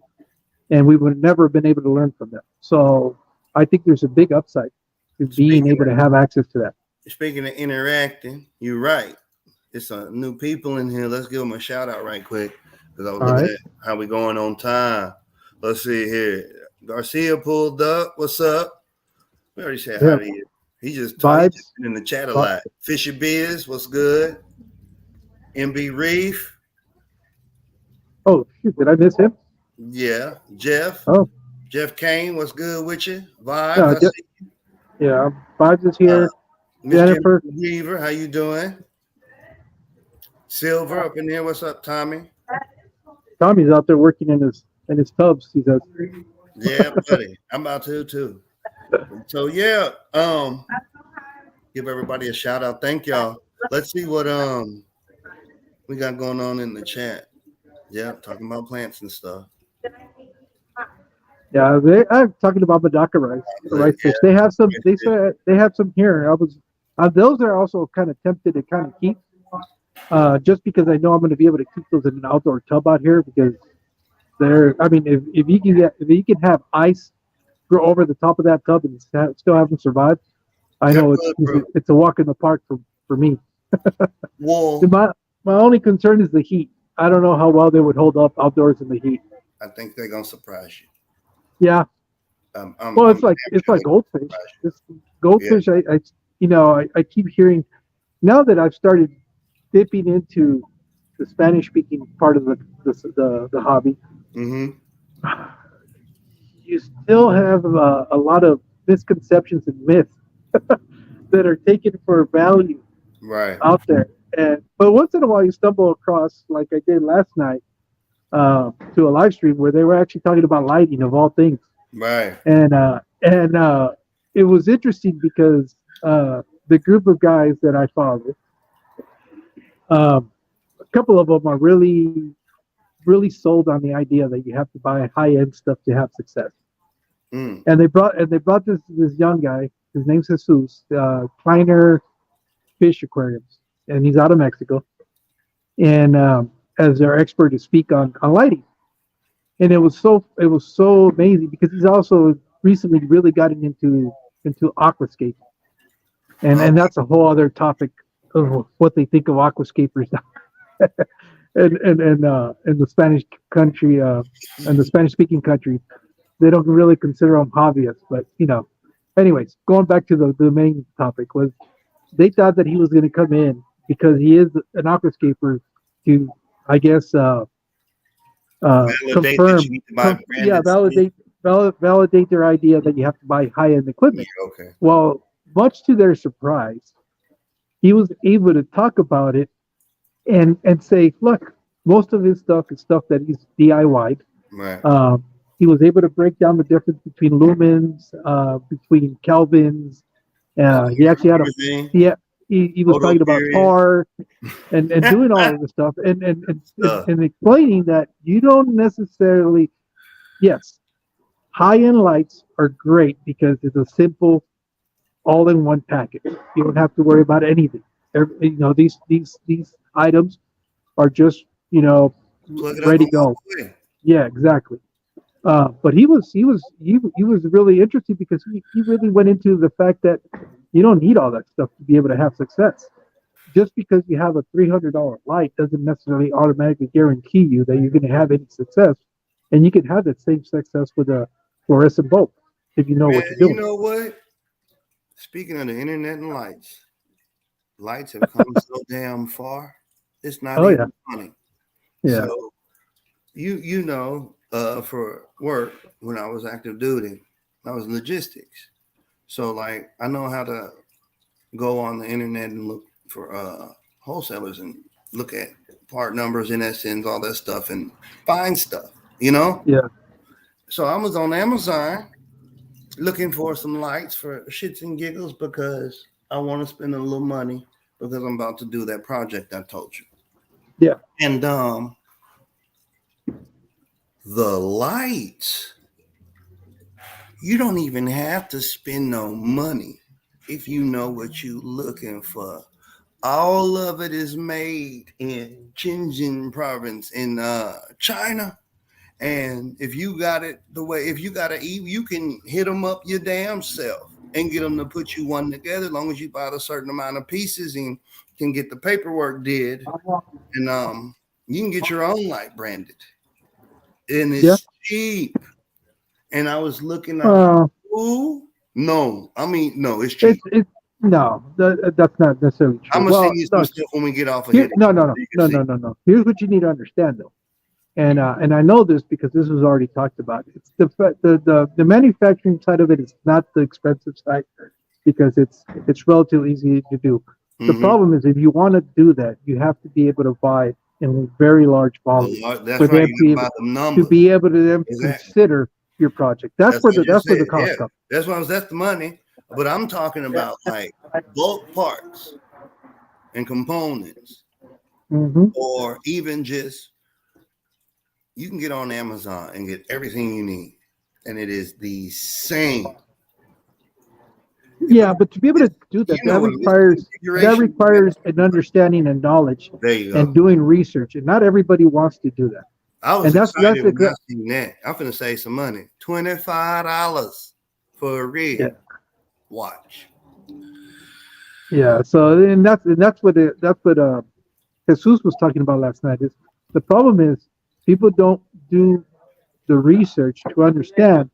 Speaker 1: and we would have never been able to learn from them. So, I think there's a big upside to being able to have access to that.
Speaker 2: Speaking of interacting, you're right. It's some new people in here. Let's give them a shout out right quick because I was looking at how we going on time. Let's see here. Garcia pulled up. What's up? We already said hi to you. He just talked in the chat a lot. Fishy Biz, what's good? MB Reef.
Speaker 1: Oh, shoot, did I miss him?
Speaker 2: Yeah. Jeff.
Speaker 1: Oh.
Speaker 2: Jeff Kane, what's good with you? Vibes.
Speaker 1: Yeah, Vibes is here. Jennifer
Speaker 2: Weaver, how you doing? Silver up in there. What's up, Tommy?
Speaker 1: Tommy's out there working in his tubs, he says.
Speaker 2: Yeah, buddy. I'm about to too. So yeah, give everybody a shout out. Thank y'all. Let's see what we got going on in the chat. Yeah, talking about plants and stuff.
Speaker 1: Yeah, I'm talking about Medaka rice. The rice fish. They have some. They said they have some here. Those are also kind of tempted to kind of keep, just because I know I'm going to be able to keep those in an outdoor tub out here because they're. I mean, if you can have ice grow over the top of that tub and still have them survive, I know it's a walk in the park for me.
Speaker 2: Well,
Speaker 1: my only concern is the heat. I don't know how well they would hold up outdoors in the heat.
Speaker 2: I think they're gonna surprise you.
Speaker 1: Yeah. It's like goldfish. Goldfish. Yeah. I keep hearing now that I've started dipping into the Spanish speaking part of the hobby,
Speaker 2: Mm-hmm.
Speaker 1: you still have a lot of misconceptions and myths that are taken for value
Speaker 2: Right.
Speaker 1: out there. And but once in a while, you stumble across, like I did last night, to a live stream where they were actually talking about lighting of all things,
Speaker 2: Right.
Speaker 1: and it was interesting because the group of guys that I follow, um, a couple of them are really sold on the idea that you have to buy high end stuff to have success.
Speaker 2: Mm.
Speaker 1: And they brought this young guy. His name's Jesus, Kleiner Fish Aquariums, and he's out of Mexico. And as their expert to speak on lighting, and it was so amazing because he's also recently really gotten into aquascape, and
Speaker 2: Okay.
Speaker 1: that's a whole other topic of what they think of aquascapers and in the Spanish country and the Spanish speaking country, they don't really consider them hobbyists. But anyways, going back to the main topic was they thought that he was going to come in because he is an aquascaper to, I guess,
Speaker 2: Validate that you
Speaker 1: confirm,
Speaker 2: need to buy
Speaker 1: yeah,
Speaker 2: branded stuff.
Speaker 1: validate their idea that you have to buy high end
Speaker 2: Yeah.
Speaker 1: equipment.
Speaker 2: Okay.
Speaker 1: Well, much to their surprise, he was able to talk about it and say, look, most of his stuff is stuff that he's DIY'd.
Speaker 2: Right.
Speaker 1: He was able to break down the difference between lumens, between kelvins. He actually had a
Speaker 2: Everything.
Speaker 1: yeah. He was
Speaker 2: Photo
Speaker 1: talking about
Speaker 2: period.
Speaker 1: par and doing all of this stuff
Speaker 2: Stuff.
Speaker 1: and explaining that you don't necessarily, yes, high end lights are great because it's a simple all in one package. You don't have to worry about anything. These items are just
Speaker 2: Plug it up
Speaker 1: ready
Speaker 2: and
Speaker 1: to go.
Speaker 2: walk away.
Speaker 1: Yeah, exactly. But he was really interested because he really went into the fact that you don't need all that stuff to be able to have success. Just because you have a $300 light doesn't necessarily automatically guarantee you that you're going to have any success, and you can have that same success with a fluorescent bulb if you know
Speaker 2: Man,
Speaker 1: what you're
Speaker 2: you
Speaker 1: doing.
Speaker 2: know what? Speaking of the internet and lights have come so damn far. It's not
Speaker 1: Oh yeah,
Speaker 2: even funny.
Speaker 1: yeah,
Speaker 2: So for work when I was active duty, I was logistics. So like I know how to go on the internet and look for wholesalers and look at part numbers, NSNs, all that stuff, and find stuff. You know.
Speaker 1: yeah,
Speaker 2: So I was on Amazon looking for some lights for shits and giggles because I want to spend a little money because I'm about to do that project I told you.
Speaker 1: yeah.
Speaker 2: And the lights, you don't even have to spend no money if you know what you're looking for. All of it is made in Xinjiang province in China. And if you got it if you got you can hit them up your damn self and get them to put you one together as long as you buy a certain amount of pieces and can get the paperwork did. And you can get your own light branded. And
Speaker 1: Yeah.
Speaker 2: it's cheap. And I was looking at
Speaker 1: Uh,
Speaker 2: ooh, no, I mean, no, it's cheap.
Speaker 1: it's no, that's not necessarily
Speaker 2: I'm
Speaker 1: true.
Speaker 2: gonna send
Speaker 1: Well,
Speaker 2: you some
Speaker 1: no,
Speaker 2: stuff when we get off of
Speaker 1: here,
Speaker 2: here
Speaker 1: no, no,
Speaker 2: so
Speaker 1: no,
Speaker 2: you can
Speaker 1: no,
Speaker 2: see.
Speaker 1: no, no, no. Here's what you need to understand, though, and I know this because this was already talked about. It's the manufacturing side of it is not the expensive side because it's relatively easy to do. The
Speaker 2: Mm-hmm.
Speaker 1: problem is if you want to do that, you have to be able to buy it in very large volume
Speaker 2: That's
Speaker 1: for
Speaker 2: right.
Speaker 1: them
Speaker 2: You gotta buy the
Speaker 1: to
Speaker 2: numbers.
Speaker 1: be able to then
Speaker 2: Exactly.
Speaker 1: consider your project.
Speaker 2: That's what I just
Speaker 1: That's where
Speaker 2: said.
Speaker 1: the cost
Speaker 2: Yeah,
Speaker 1: comes.
Speaker 2: that's the money. But I'm talking about like bulk parts and components,
Speaker 1: Mm-hmm.
Speaker 2: or even just you can get on Amazon and get everything you need, and it is the same.
Speaker 1: Yeah, but to be able to do
Speaker 2: You
Speaker 1: that,
Speaker 2: know what this
Speaker 1: that
Speaker 2: configuration?
Speaker 1: requires an understanding and knowledge
Speaker 2: There you
Speaker 1: and
Speaker 2: go.
Speaker 1: doing research, and not everybody wants to do that.
Speaker 2: I was
Speaker 1: And that's
Speaker 2: excited when I
Speaker 1: exact.
Speaker 2: seen that. I'm finna save some money. $25 for a
Speaker 1: Yeah,
Speaker 2: rig watch.
Speaker 1: yeah. So that's what Jesus was talking about last night. Is the problem is people don't do the research to understand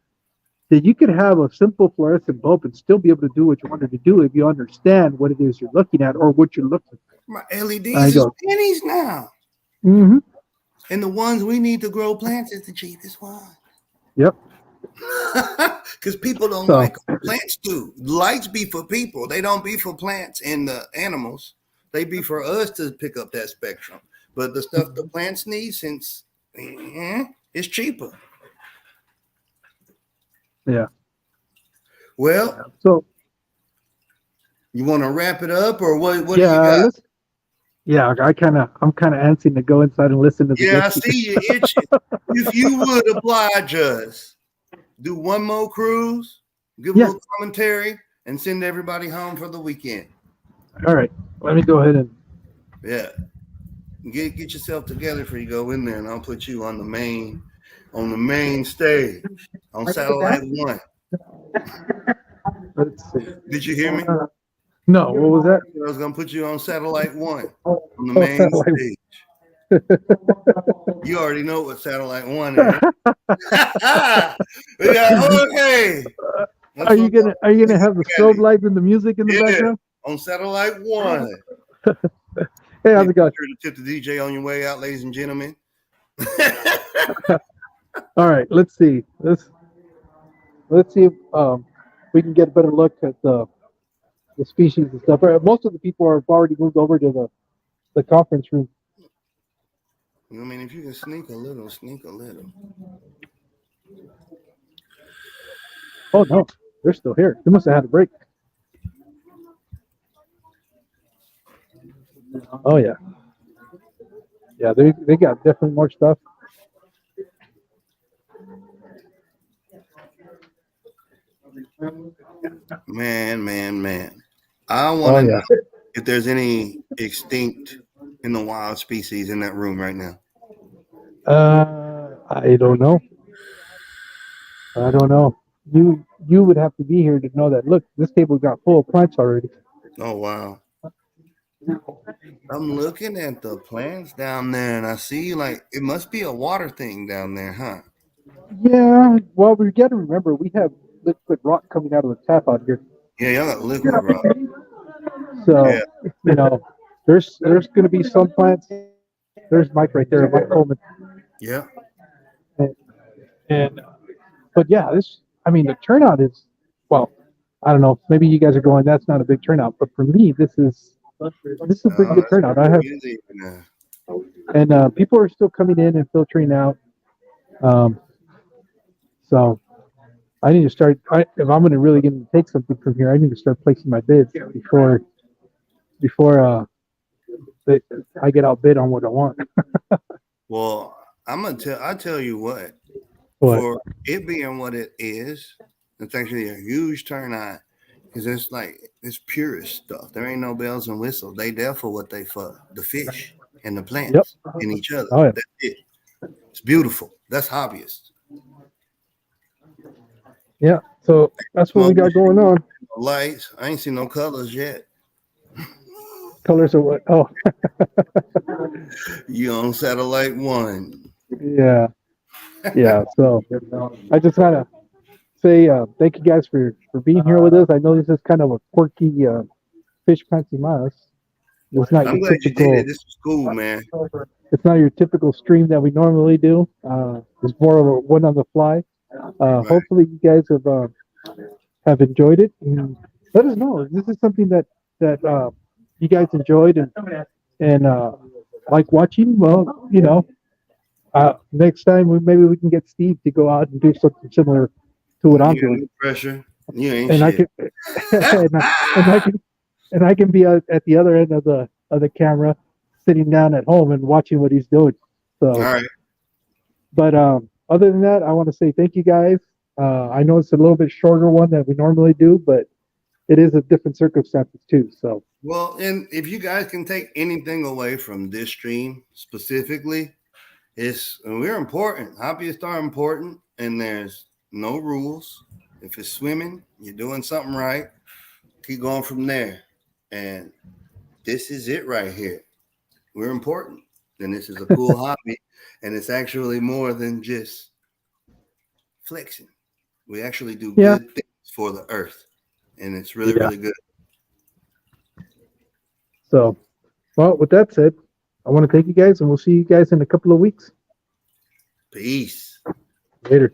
Speaker 1: that you could have a simple fluorescent bulb and still be able to do what you wanted to do if you understand what it is you're looking at or what you're looking
Speaker 2: My
Speaker 1: at. I
Speaker 2: LEDs is
Speaker 1: go,
Speaker 2: pennies now.
Speaker 1: mm-hmm.
Speaker 2: And the ones we need to grow plants is the cheapest one.
Speaker 1: Yep.
Speaker 2: Because people don't
Speaker 1: So
Speaker 2: like them. Plants do. Lights be for people. They don't be for plants and the animals. They be for us to pick up that spectrum. But the stuff the plants need, since it's cheaper.
Speaker 1: yeah.
Speaker 2: Well,
Speaker 1: So
Speaker 2: you want to wrap it up, or what? What do you
Speaker 1: yeah,
Speaker 2: got?
Speaker 1: I'm kind of antsy to go inside and listen to the
Speaker 2: Yeah, I
Speaker 1: guest
Speaker 2: see
Speaker 1: speakers.
Speaker 2: you itching. If you would oblige us, do one more cruise, give a
Speaker 1: Yeah.
Speaker 2: little commentary, and send everybody home for the weekend.
Speaker 1: All right. Let me go ahead and
Speaker 2: Yeah. Get yourself together before you go in there, and I'll put you on the main stage on satellite one.
Speaker 1: let's see.
Speaker 2: Did you hear me?
Speaker 1: No, what was that?
Speaker 2: I was gonna put you on satellite one on the
Speaker 1: Oh,
Speaker 2: main
Speaker 1: satellite.
Speaker 2: stage. You already know what satellite one is. We got okay.
Speaker 1: Are you gonna have the strobe lights and the music in the
Speaker 2: Yeah,
Speaker 1: background?
Speaker 2: on satellite one.
Speaker 1: Hey, how's it going?
Speaker 2: Make sure to tip the DJ on your way out, ladies and gentlemen.
Speaker 1: All right, let's see. Let's see if we can get a better look at the species and stuff. Most of the people have already moved over to the conference room.
Speaker 2: I mean, if you can sneak a little, sneak a little.
Speaker 1: Oh no, they're still here. They must have had a break. Oh yeah, yeah. They got definitely more stuff.
Speaker 2: Man. I want
Speaker 1: Oh
Speaker 2: to
Speaker 1: yeah.
Speaker 2: know if there's any extinct in the wild species in that room right now.
Speaker 1: I don't know. I don't know. You would have to be here to know that. Look, this table got full of plants already.
Speaker 2: Oh, wow. I'm looking at the plants down there, and I see like it must be a water thing down there, huh?
Speaker 1: Yeah. Well, we got to remember we have liquid rock coming out of the tap out here.
Speaker 2: Yeah, y'all got liquid rock.
Speaker 1: So
Speaker 2: Yeah.
Speaker 1: there's going to be some plants. There's Mike right there, Mike Coleman.
Speaker 2: Yeah.
Speaker 1: And but yeah, the turnout is, well, I don't know. Maybe you guys are going, that's not a big turnout, but for me, this is a pretty good turnout. I have, and people are still coming in and filtering out. So I need to start. If I'm going to really get to take something from here, I need to start placing my bids before I get outbid on what I want.
Speaker 2: Well, I tell you what.
Speaker 1: What?
Speaker 2: For it being what it is, it's actually a huge turnout because it's purest stuff. There ain't no bells and whistles. They there for what they for, the fish and the plants and each other.
Speaker 1: Oh, yeah.
Speaker 2: That's it. It's beautiful. That's hobbyist.
Speaker 1: Yeah. So that's what we got going on.
Speaker 2: Lights. I ain't seen no colors yet.
Speaker 1: Colors are what? Oh,
Speaker 2: You on satellite one.
Speaker 1: yeah. Yeah. So I just want to say thank you guys for being here with us. I know this is kind of a quirky fish fancy miles. It's not
Speaker 2: I'm
Speaker 1: your
Speaker 2: glad you
Speaker 1: typical.
Speaker 2: did it. This was cool, man.
Speaker 1: It's not your typical stream that we normally do. It's more of a one on the fly.
Speaker 2: Right.
Speaker 1: Hopefully, you guys have enjoyed it. And let us know. This is something that you guys enjoyed and like watching. Well, next time maybe we can get Steve to go out and do something similar to what I'm
Speaker 2: You got
Speaker 1: doing.
Speaker 2: no pressure. You ain't
Speaker 1: And
Speaker 2: shit.
Speaker 1: I can be at the other end of the camera, sitting down at home and watching what he's doing. So,
Speaker 2: All right.
Speaker 1: but other than that, I want to say thank you guys. I know it's a little bit shorter one than we normally do, but it is a different circumstances too. So,
Speaker 2: well, and if you guys can take anything away from this stream specifically, we're important. Hobbyists are important, and there's no rules. If it's swimming, you're doing something right. Keep going from there. And this is it right here. We're important. And this is a cool hobby. And it's actually more than just flexing. We actually do
Speaker 1: Yeah.
Speaker 2: good things for the earth, and it's really,
Speaker 1: Yeah.
Speaker 2: really good.
Speaker 1: So, well, with that said, I want to thank you guys, and we'll see you guys in a couple of weeks.
Speaker 2: Peace.
Speaker 1: Later.